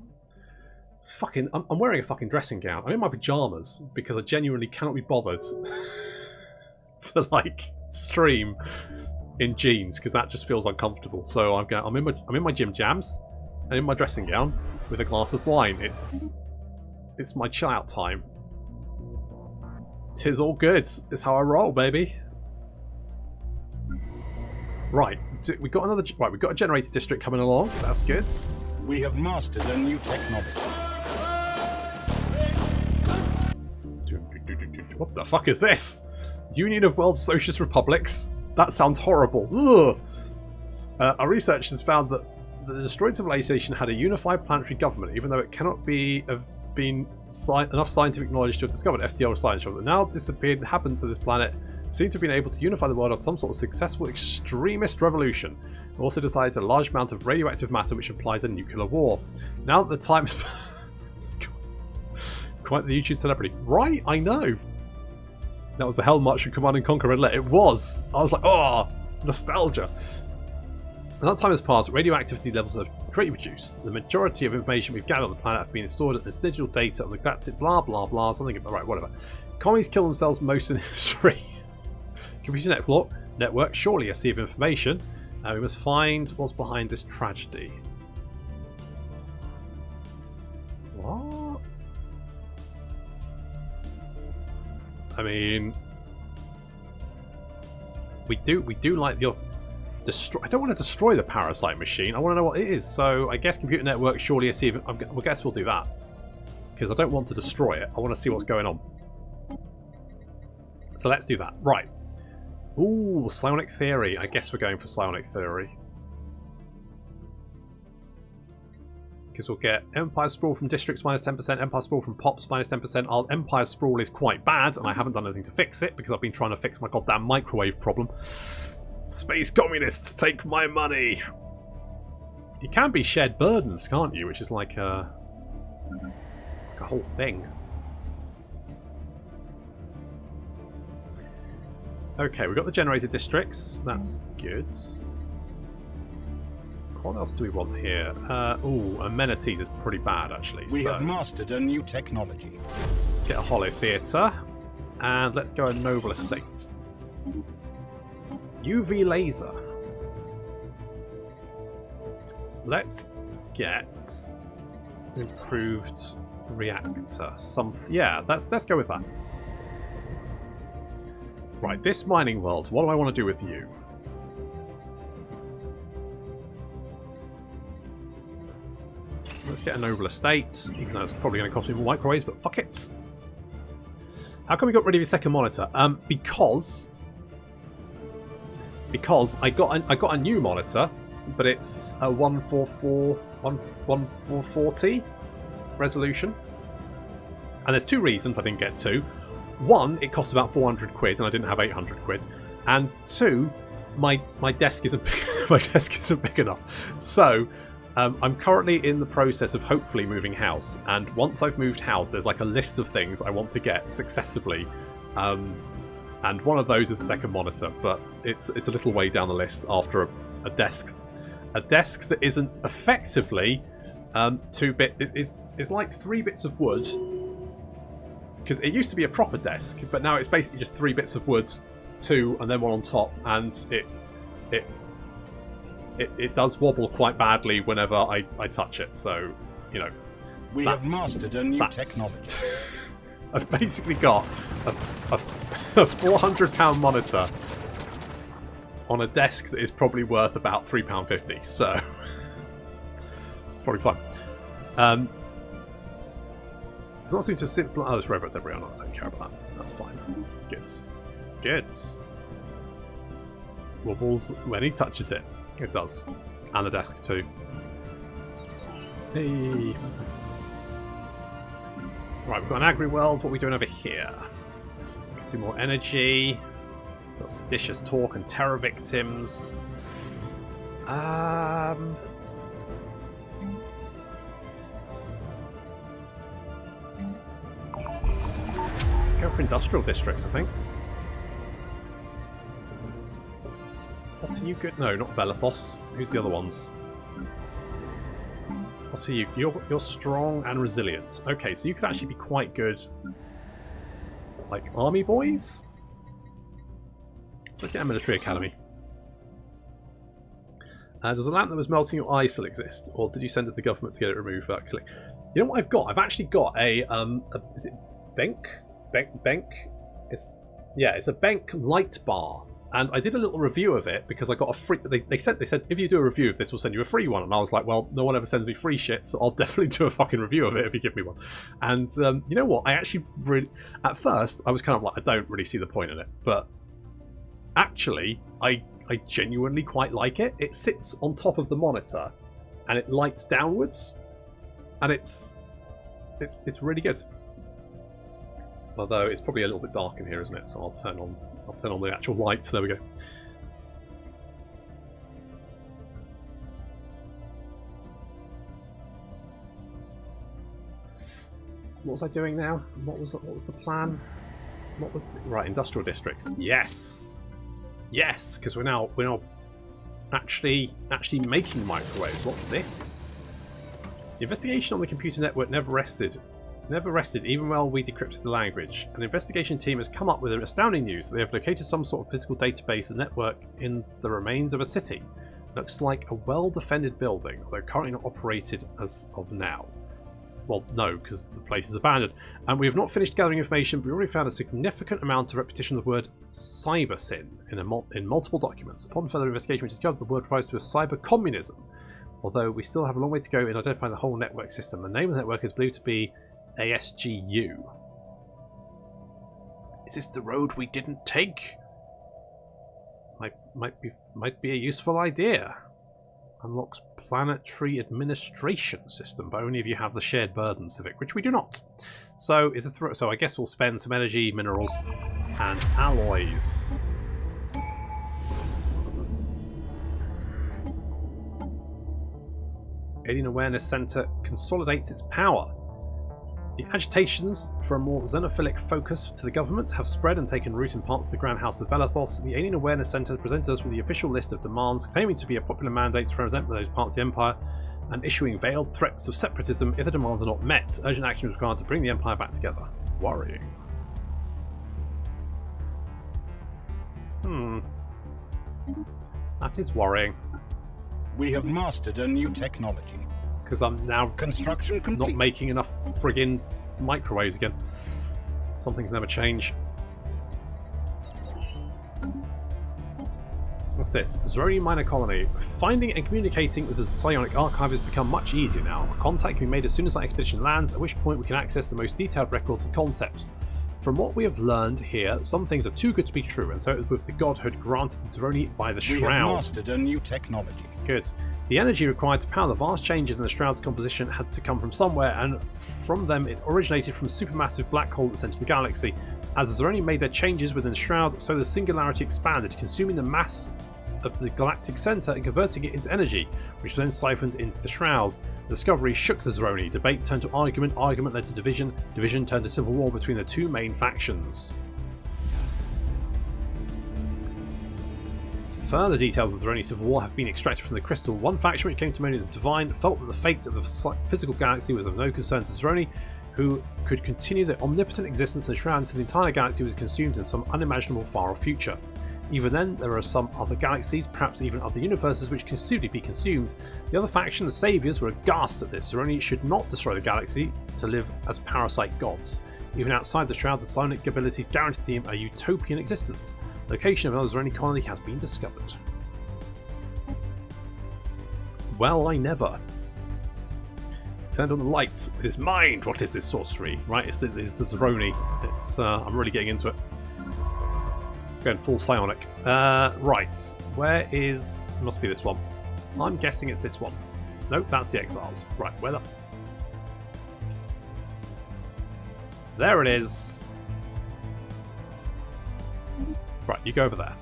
it's fucking. I'm wearing a fucking dressing gown. I'm in my pajamas because I genuinely cannot be bothered to like stream in jeans because that just feels uncomfortable. So I'm in my gym jams and in my dressing gown with a glass of wine. It's my chill out time. 'Tis all good. It's how I roll, baby. Right, we got another. Right, we've got a generator district coming along. That's good. We have mastered a new technology. What the fuck is this? Union of World Socialist Republics? That sounds horrible. Ugh. Our research has found that the destroyed civilization had a unified planetary government, even though it cannot have been enough scientific knowledge to have discovered FDR science. That now disappeared and happened to this planet seem to have been able to unify the world on some sort of successful extremist revolution. It also decided a large amount of radioactive matter, which implies a nuclear war. Now that the time is quite the YouTube celebrity. Right, I know. That was the Hell March from Command and Conquer Red Alert. It was. I was like, oh, nostalgia. And that time has passed, radioactivity levels have greatly reduced. The majority of information we've gathered on the planet have been stored as digital data on the galactic blah blah blah, something about, right, whatever. Commies kill themselves most in history. Computer network, surely a sea of information. We must find what's behind this tragedy. What? I mean, we do like the destroy. I don't want to destroy the parasite machine. I want to know what it is. So I guess computer network, surely a sea of. I guess we'll do that because I don't want to destroy it. I want to see what's going on. So let's do that. Right. Ooh, psionic theory. I guess we're going for psionic theory. Because we'll get Empire Sprawl from Districts -10%, Empire Sprawl from Pops -10%. Our Empire Sprawl is quite bad, and I haven't done anything to fix it because I've been trying to fix my goddamn microwave problem. Space communists, take my money! You can be shared burdens, can't you? Which is like a whole thing. Okay, we've got the generator districts. That's good. What else do we want here? Amenities is pretty bad, actually. We have mastered a new technology. Let's get a Hollow Theatre. And let's go a Noble Estate. UV Laser. Let's get improved reactor. Let's go with that. Right, this mining world, what do I want to do with you? Let's get a Noble Estate, even though it's probably going to cost me more microwaves, but fuck it. How come we got rid of your second monitor? Because I got a new monitor, but it's a 1440 resolution. And there's two reasons I didn't get two. One, it cost about 400 quid and I didn't have 800 quid. And two, my desk isn't big enough. So I'm currently in the process of hopefully moving house. And once I've moved house, there's like a list of things I want to get successively. And one of those is a second monitor, but it's a little way down the list after a desk. A desk that isn't effectively 2-bit. It's like 3 bits of wood. Because it used to be a proper desk, but now it's basically just 3 bits of wood, 2 and then one on top, and it does wobble quite badly whenever I touch it. So, you know, we have mastered a new technology. I've basically got a £400 monitor on a desk that is probably worth about £3.50. So it's probably fun. It's not seem to simple. Oh, there's robot debris on it. I don't care about that. That's fine. Goods. Wobbles when he touches it. It does. And the desk too. Hey. Right, we've got an agri-world. What are we doing over here? Do more energy. Got seditious talk and terror victims. Let's go for industrial districts, I think. What are you good? No, not Velathos. Who's the other ones? What are you? You're strong and resilient. Okay, so you could actually be quite good. Like army boys? Let's look at a military academy. Does the lamp that was melting your eye still exist? Or did you send it to the government to get it removed without click? You know what I've got? I've actually got a is it Benk? It's a Benk light bar. And I did a little review of it because I got a free. They said if you do a review of this, we'll send you a free one. And I was like, well, no one ever sends me free shit, so I'll definitely do a fucking review of it if you give me one. And you know what? I actually really, at first, I was kind of like, I don't really see the point in it, but actually, I genuinely quite like it. It sits on top of the monitor, and it lights downwards, and it's really good. Although it's probably a little bit dark in here, isn't it? So I'll turn on the actual light. There we go. What was I doing now? What was the plan? Right, industrial districts. Yes, because we're now actually making microwaves. What's this? The investigation on the computer network never rested even while we decrypted the language. An investigation team has come up with an astounding news. They have located some sort of physical database and network in the remains of a city. Looks like a well-defended building, although currently not operated as of now. Well, no, because the place is abandoned. And we have not finished gathering information, but we already found a significant amount of repetition of the word cybersyn in multiple documents. Upon further investigation, we discovered the word refers to a cyber communism. Although we still have a long way to go in identifying the whole network system. The name of the network is believed to be ASGU. Is this the road we didn't take? Might be a useful idea. Unlocks planetary administration system, but only if you have the shared burden civic, which we do not. So so I guess we'll spend some energy, minerals, and alloys. Alien Awareness Center consolidates its power. The agitations for a more xenophilic focus to the government have spread and taken root in parts of the Grand House of Velathos. The Alien Awareness Centre presented us with the official list of demands, claiming to be a popular mandate to represent those parts of the Empire, and issuing veiled threats of separatism if the demands are not met. Urgent action is required to bring the Empire back together. Worrying. That is worrying. We have mastered a new technology. Because I'm now Construction complete. not making enough friggin' microwaves again. Some things never change. What's this? Zeroni Minor Colony. Finding and communicating with the psionic archive has become much easier now. Contact can be made as soon as our expedition lands, at which point we can access the most detailed records and concepts. From what we have learned here, some things are too good to be true, and so it was with the godhood granted to Zeroni by the Shroud. We have mastered a new technology. Good. The energy required to power the vast changes in the Shroud's composition had to come from somewhere, and from them it originated from a supermassive black hole that centered the galaxy. As the Zeroni made their changes within the Shroud, so the singularity expanded, consuming the mass of the galactic center and converting it into energy, which was then siphoned into the Shrouds. The discovery shook the Zeroni. Debate turned to argument, argument led to division, division turned to civil war between the two main factions. Further details of the Zeroni civil war have been extracted from the crystal. One faction, which came to mean as the Divine, felt that the fate of the physical galaxy was of no concern to Zeroni, who could continue their omnipotent existence in the Shroud until the entire galaxy was consumed in some unimaginable far-off future. Even then, there are some other galaxies, perhaps even other universes, which can soon be consumed. The other faction, the Saviors, were aghast at this. Zeroni should not destroy the galaxy to live as parasite gods. Even outside the Shroud, the psionic abilities guarantee them a utopian existence. The location of another Zeroni colony has been discovered. Well, I never. Turned on the lights with his mind. What is this sorcery? Right, it's the Zeroni. It's I'm really getting into it. Going full psionic. Right, where is? It must be this one. I'm guessing it's this one. Nope, that's the Exiles. Right, where the? There it is. Right, you go over there.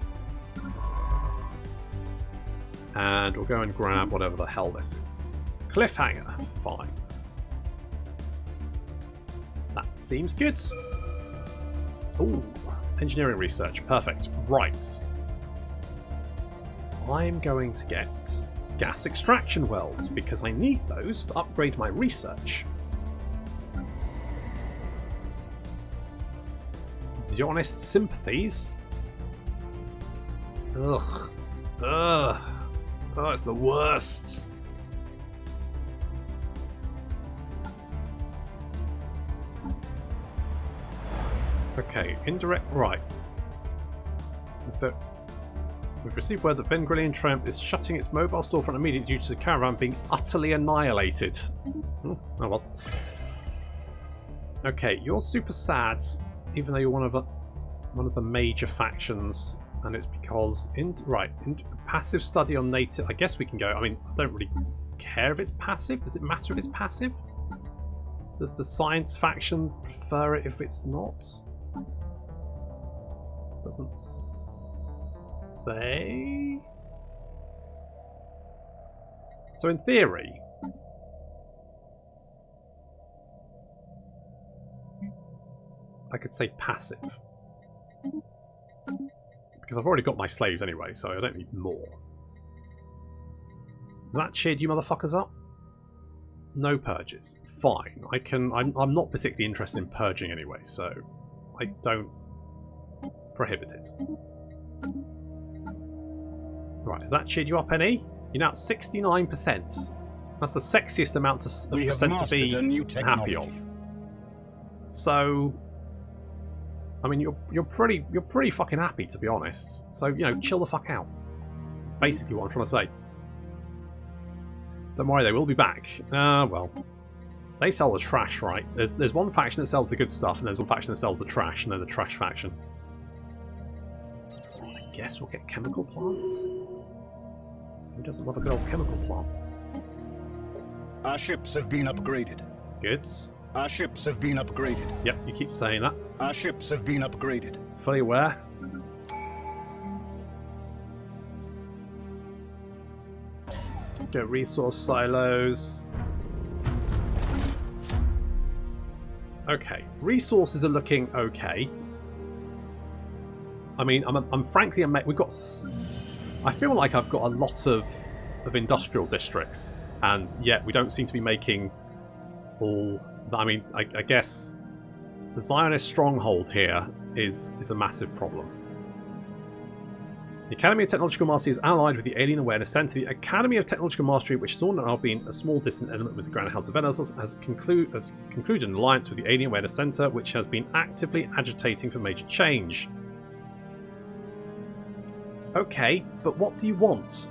And we'll go and grab whatever the hell this is. Cliffhanger. Fine. That seems good. Ooh. Engineering research. Perfect. Right. I'm going to get gas extraction wells because I need those to upgrade my research. Zionist sympathies. Ugh. Ugh. Oh, it's the worst. Okay, indirect. Right. But we've received word that Ben Grillian Tramp is shutting its mobile storefront immediately due to the caravan being utterly annihilated. Oh well. Okay, you're super sad, even though you're one of the major factions, and it's because passive study on native. I guess we can go. I mean, I don't really care if it's passive. Does it matter if it's passive? Does the science faction prefer it if it's not? Doesn't say. So in theory, I could say passive. Because I've already got my slaves anyway, so I don't need more. That cheered you motherfuckers up? No purges. Fine. I'm not particularly interested in purging anyway, so I don't prohibit it. Right, has that cheered you up any? You're now at 69%. That's the sexiest amount of percent to be happy of. So, I mean, you're pretty fucking happy, to be honest. So, you know, chill the fuck out. That's basically what I'm trying to say. Don't worry, they will be back. Well, they sell the trash, right? There's one faction that sells the good stuff, and there's one faction that sells the trash, and they're the trash faction. I guess we'll get chemical plants. Who doesn't love a good old chemical plant? Our ships have been upgraded. Goods. Our ships have been upgraded. Yep, you keep saying that. Our ships have been upgraded. Fully aware. Let's go resource silos. Okay, resources are looking okay. I mean, I'm frankly, we've got. I feel like I've got a lot of industrial districts, and yet we don't seem to be making all. I mean, I guess the Zionist stronghold here is a massive problem. The Academy of Technological Mastery is allied with the Alien Awareness Center. The Academy of Technological Mastery, which has all now been a small distant element with the Grand House of Velathos, has concluded an alliance with the Alien Awareness Center, which has been actively agitating for major change. Okay, but what do you want?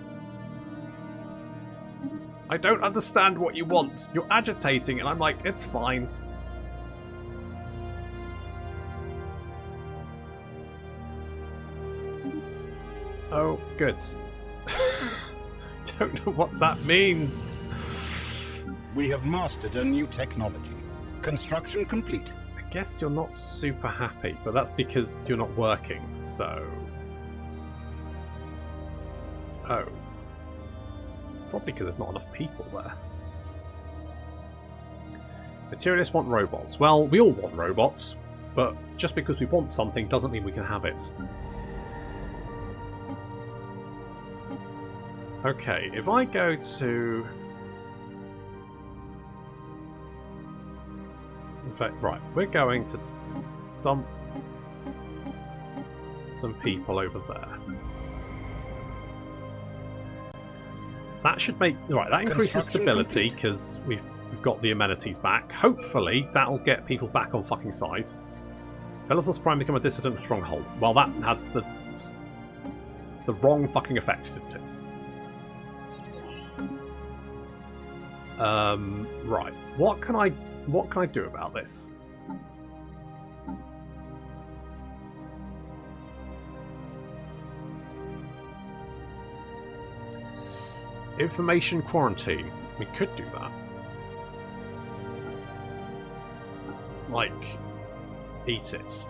I don't understand what you want. You're agitating, and I'm like, it's fine. Oh, good. Don't know what that means. We have mastered a new technology. Construction complete. I guess you're not super happy, but that's because you're not working, so... Oh. Probably because there's not enough people there. Materialists want robots. Well, we all want robots, but just because we want something doesn't mean we can have it. Okay, if I go to... In fact, right, we're going to dump some people over there. That should make... Right, that increases stability because we've got the amenities back. Hopefully, that'll get people back on fucking side. Velathos Prime become a dissident stronghold. Well, that had the wrong fucking effect, didn't it? Right. What can I do about this? Information quarantine. We could do that. Like, eat it.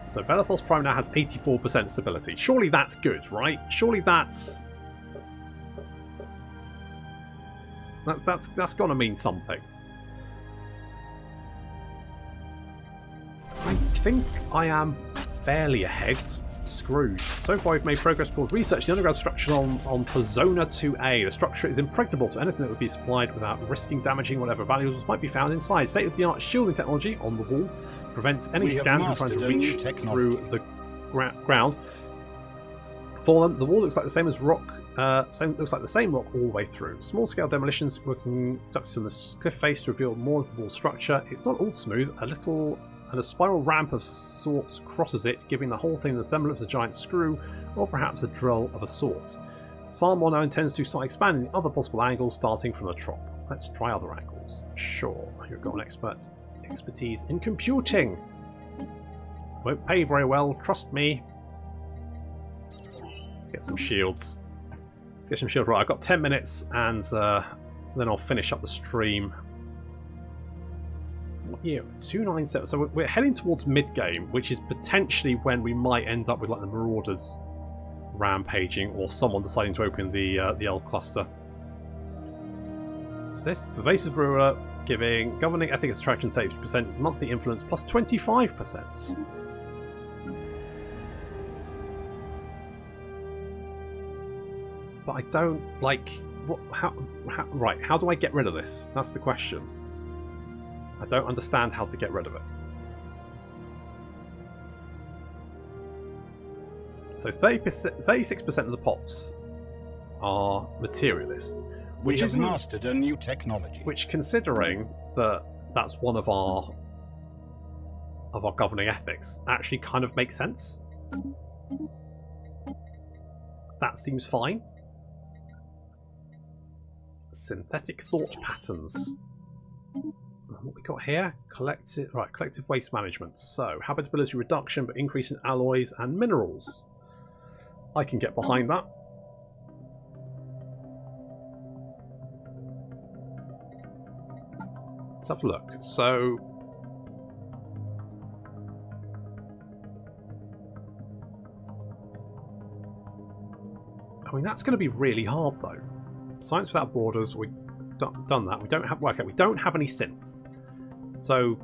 So Velathos Prime now has 84% stability. Surely that's good, right? Surely that's got to mean something. I think I am fairly ahead. Screwed. So far we've made progress towards research the underground structure on Persona 2A. The structure is impregnable to anything that would be supplied without risking damaging whatever valuables might be found inside. State-of-the-art shielding technology on the wall prevents any scan from trying to reach through the ground. For them, the wall looks like the same as rock. Looks like the same rock all the way through. Small-scale demolitions were conducted on the cliff face to reveal more of the wall structure. It's not all smooth. A spiral ramp of sorts crosses it, giving the whole thing the semblance of a giant screw, or perhaps a drill of a sort. Sarmor now intends to start expanding the other possible angles, starting from the top. Let's try other angles. Sure, you've got an expertise in computing. Won't pay very well, trust me. Let's get some shields. Right, I've got 10 minutes, and then I'll finish up the stream. What year? 297. So we're heading towards mid-game, which is potentially when we might end up with like the Marauders rampaging, or someone deciding to open the L cluster. So this pervasive ruler giving governing ethics attraction 30%, monthly influence plus 25%. But I don't like what. Right? How do I get rid of this? That's the question. I don't understand how to get rid of it. So 36% of the pops are materialists. We have mastered a new technology. Which, considering that that's one of our governing ethics, actually kind of makes sense. That seems fine. Synthetic thought patterns. What we got here? Collective waste management. So, habitability reduction, but increase in alloys and minerals. I can get behind that. Let's have a look. So, I mean, that's going to be really hard, though. Science Without Borders, we've done that. We don't have, okay, we don't have any synths. So,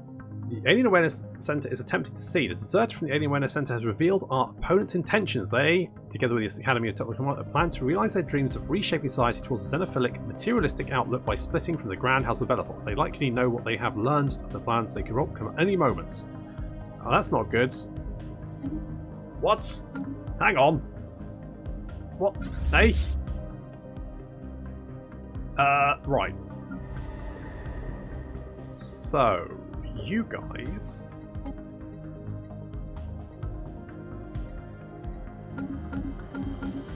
the Alien Awareness Center is attempting to see. The deserter from the Alien Awareness Center has revealed our opponent's intentions. They, together with the Academy of Technical plan to realize their dreams of reshaping society towards a xenophilic, materialistic outlook by splitting from the Grand House of Velathos. They likely know what they have learned of the plans they could come at any moment. Oh, that's not good. What? Hang on. What? Hey? Right. So, you guys...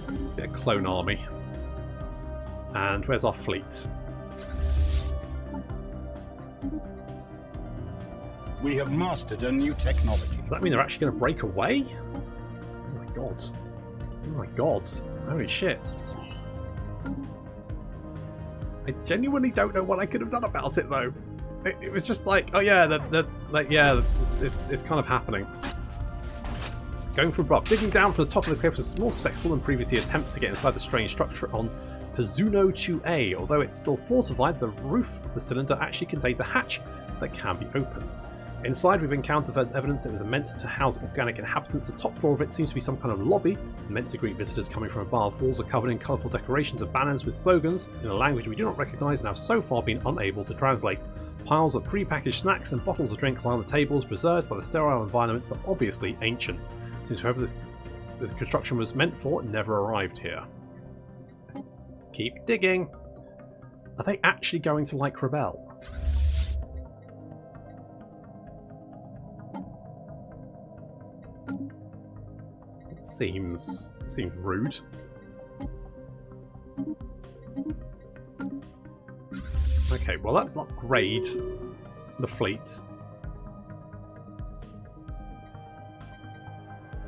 Let's get a clone army. And where's our fleet? We have mastered a new technology. Does that mean they're actually going to break away? Oh my god. Oh my god. Holy shit. I genuinely don't know what I could have done about it though. It was just like, oh yeah, it's kind of happening. Going for above. Digging down from the top of the cliff was more successful than previously attempts to get inside the strange structure on Pazuno 2A. Although it's still fortified, the roof of the cylinder actually contains a hatch that can be opened. Inside, we've encountered first evidence that it was meant to house organic inhabitants. The top floor of it seems to be some kind of lobby, meant to greet visitors coming from above. Walls are covered in colourful decorations of banners with slogans in a language we do not recognise and have so far been unable to translate. Piles of pre-packaged snacks and bottles of drink lie on the tables, preserved by the sterile environment, but obviously ancient. Since whoever this construction was meant for never arrived here. Keep digging. Are they actually going to like rebel? Seems rude. Okay, well let's upgrade the fleet.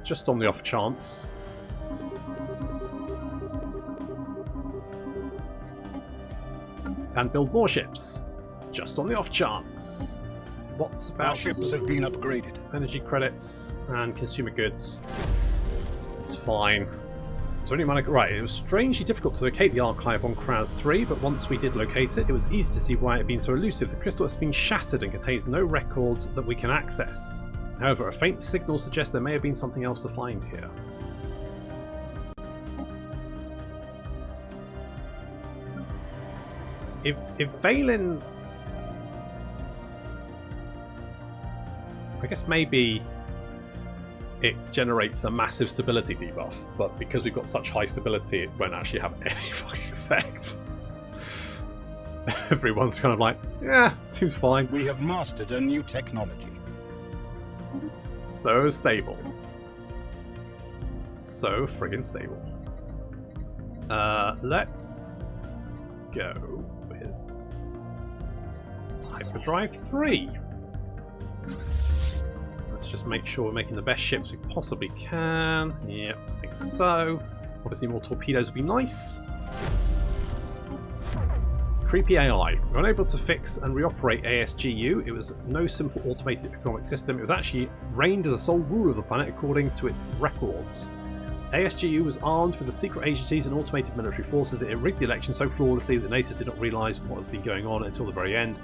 Just on the off chance. And build more ships. Just on the off chance. What's about... Our ships have been upgraded. Energy credits and consumer goods. It's fine. So only money. Right, it was strangely difficult to locate the archive on Kraz 3, but once we did locate it, it was easy to see why it had been so elusive. The crystal has been shattered and contains no records that we can access. However, a faint signal suggests there may have been something else to find here. If Valen... I guess maybe it generates a massive stability debuff, but because we've got such high stability, it won't actually have any fucking effect. Everyone's kind of like, yeah, seems fine. We have mastered a new technology. So stable. So friggin' stable. Let's go with Hyperdrive 3. Just make sure we're making the best ships we possibly can. Yep, I think so. Obviously more torpedoes would be nice. Creepy AI. We were unable to fix and reoperate ASGU. It was no simple automated economic system. It was actually reigned as a sole ruler of the planet according to its records. ASGU was armed with the secret agencies and automated military forces. It rigged the election so flawlessly that the Nemesis did not realise what had been going on until the very end.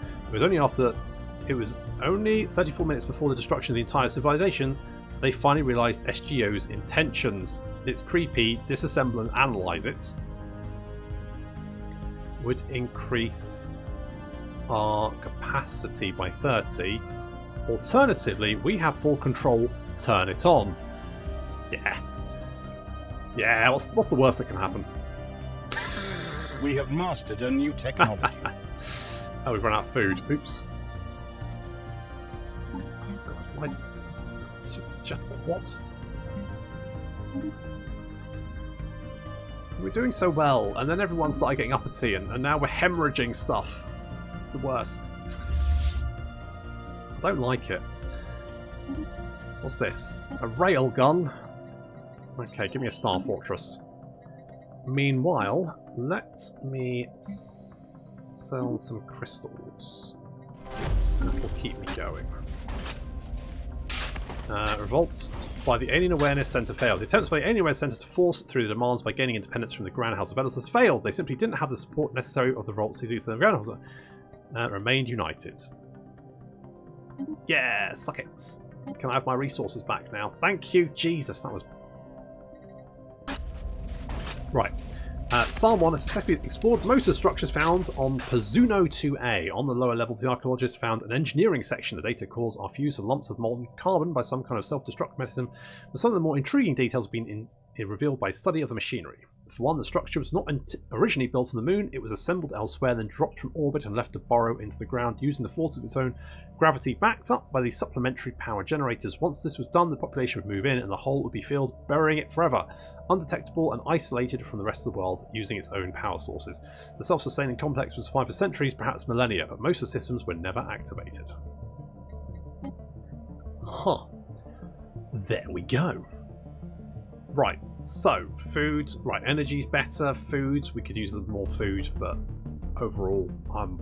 It was only 34 minutes before the destruction of the entire civilization they finally realised SGO's intentions. It's creepy. Disassemble and analyse it. Would increase our capacity by 30. Alternatively, we have full control. Turn it on. Yeah. Yeah, what's the worst that can happen? We have mastered a new technology. Oh, we've run out of food. Oops. Why? Just what? We're doing so well, and then everyone started getting uppity, and now we're hemorrhaging stuff. It's the worst. I don't like it. What's this? A railgun? Okay, give me a Star Fortress. Meanwhile, let me sell some crystals. That will keep me going. Revolts by the Alien Awareness Center failed. The attempts by the Alien Awareness Center to force through the demands by gaining independence from the Grand House of Velathos failed. They simply didn't have the support necessary of the revolt cities and the Grand House remained united. Yeah, suck it. Can I have my resources back now? Thank you, Jesus. That was... Right. Psalm 1 has successfully explored most of the structures found on Pazuno 2A. On the lower levels, the archaeologists found an engineering section. The data cores are fused with lumps of molten carbon by some kind of self-destruct mechanism, but some of the more intriguing details have been revealed by study of the machinery. For one, the structure was not originally built on the moon. It was assembled elsewhere, then dropped from orbit and left to burrow into the ground using the force of its own gravity, backed up by these supplementary power generators. Once this was done, the population would move in and the hole would be filled, burying it forever, undetectable and isolated from the rest of the world, using its own power sources. The self-sustaining complex was survived for centuries, perhaps millennia, but most of the systems were never activated. Huh. There we go. Right, so, food. Right, energy's better. Food, we could use a little more food, but overall, I'm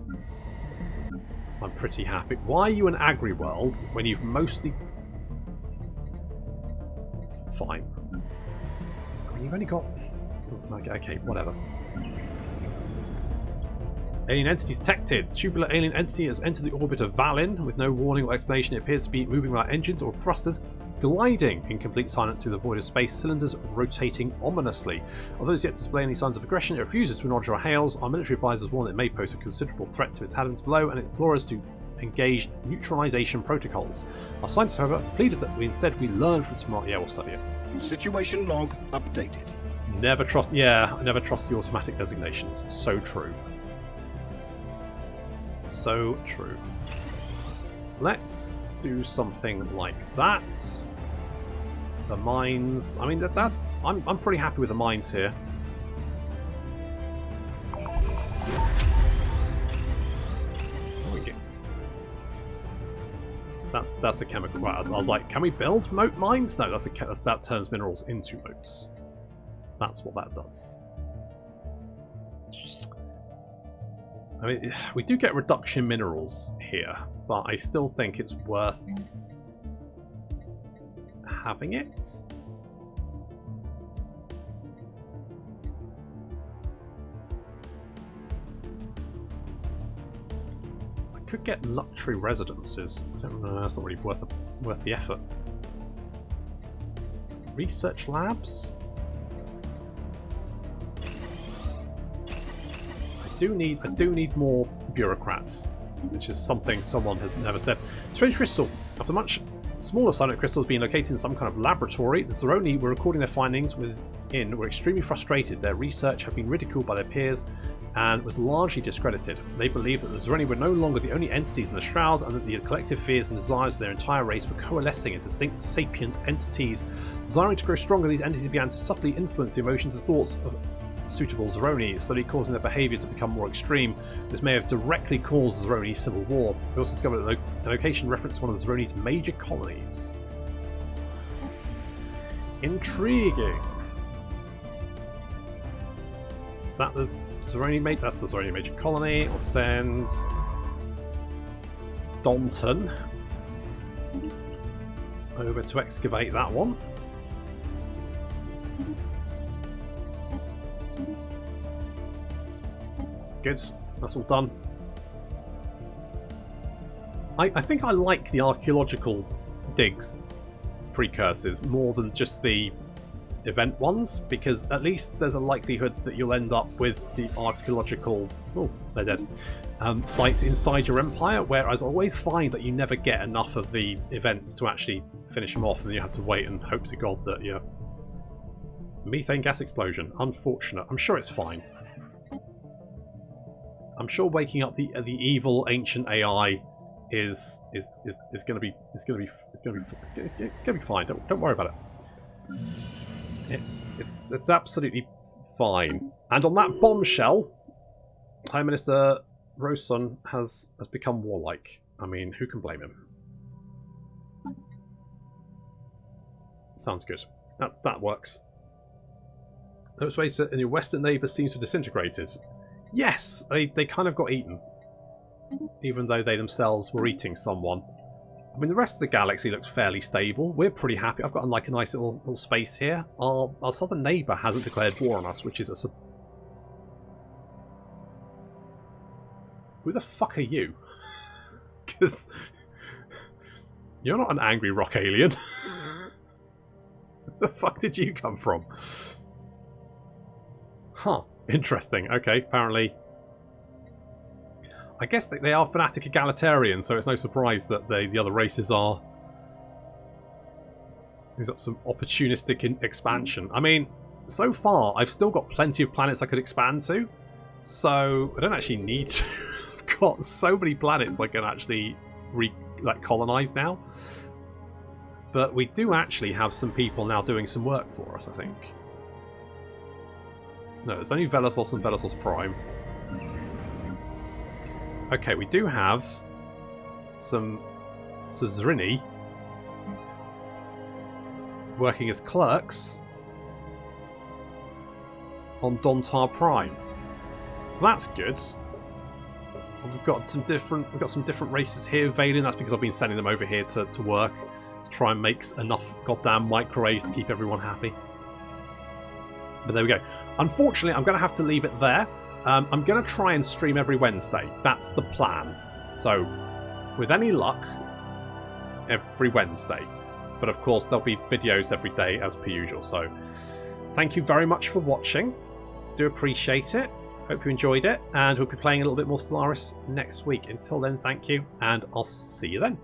pretty happy. Why are you an agri-world when you've mostly... Fine. I mean, you've only got... Okay, whatever. Alien entity detected. Tubular alien entity has entered the orbit of Valin. With no warning or explanation, it appears to be moving without engines or thrusters, gliding in complete silence through the void of space, cylinders rotating ominously. Although it's yet to display any signs of aggression, it refuses to acknowledge our hails. Our military advisors warn that it may pose a considerable threat to its inhabitants below and implore us to engage neutralization protocols. Our scientists, however, pleaded that we learn from smart. Yeah, we'll study it. Situation log updated. Never trust. Yeah, never trust the automatic designations. So true. So true. Let's do something like that. The mines. I mean, that's. I'm pretty happy with the mines here. That's a chemical. I was like, can we build moat mines? No, that turns minerals into moats. That's what that does. I mean, we do get reduction minerals here, but I still think it's worth having it. I could get luxury residences. I don't know, that's not really worth the effort. Research labs? I do need more bureaucrats, which is something someone has never said. Strange crystal. After much smaller silent crystals being located in some kind of laboratory, the Zeroni were recording their findings were extremely frustrated. Their research had been ridiculed by their peers and was largely discredited. They believed that the Zeroni were no longer the only entities in the Shroud, and that the collective fears and desires of their entire race were coalescing into distinct sapient entities. Desiring to grow stronger, these entities began to subtly influence the emotions and thoughts of suitable Zeroni, slowly causing their behaviour to become more extreme. This may have directly caused the Zeroni civil war. We also discovered that the location referenced one of the Zeroni's major colonies. Intriguing. Is that the Zeroni mate? That's the Zeroni major colony. We'll send Dalton over to excavate that one. Good, that's all done. I think I like the archaeological digs precursors more than just the event ones, because at least there's a likelihood that you'll end up with the archaeological they're dead sites inside your empire, whereas I always find that you never get enough of the events to actually finish them off, and you have to wait and hope to God that methane gas explosion. Unfortunate. I'm sure it's fine. I'm sure waking up the evil ancient AI is going to be fine. Don't worry about it. It's absolutely fine. And on that bombshell, Prime Minister Rosun has become warlike. I mean, who can blame him? Sounds good. That works. Those ways and your western neighbour seems to have disintegrated. Yes, they kind of got eaten, even though they themselves were eating someone. I mean, the rest of the galaxy looks fairly stable. We're pretty happy. I've got like a nice little space here. Our southern neighbour hasn't declared war on us, which is a... Who the fuck are you? Because you're not an angry rock alien. Where the fuck did you come from? Huh. Interesting. Okay, apparently... I guess they are fanatic egalitarians, so it's no surprise that the other races are... There's up some opportunistic expansion. I mean, so far, I've still got plenty of planets I could expand to, so I don't actually need to. I've got so many planets I can actually colonize now. But we do actually have some people now doing some work for us, I think. No, there's only Velathos and Velathos Prime. Okay, we do have some Sazrini working as clerks on Dontar Prime. So that's good. We've got some different races here. Valen, that's because I've been sending them over here to work. To try and make enough goddamn microwaves to keep everyone happy. But there we go. Unfortunately, I'm going to have to leave it there. I'm going to try and stream every Wednesday. That's the plan. So, with any luck, every Wednesday. But of course, there'll be videos every day as per usual. So, thank you very much for watching. Do appreciate it. Hope you enjoyed it. And we'll be playing a little bit more Stellaris next week. Until then, thank you. And I'll see you then.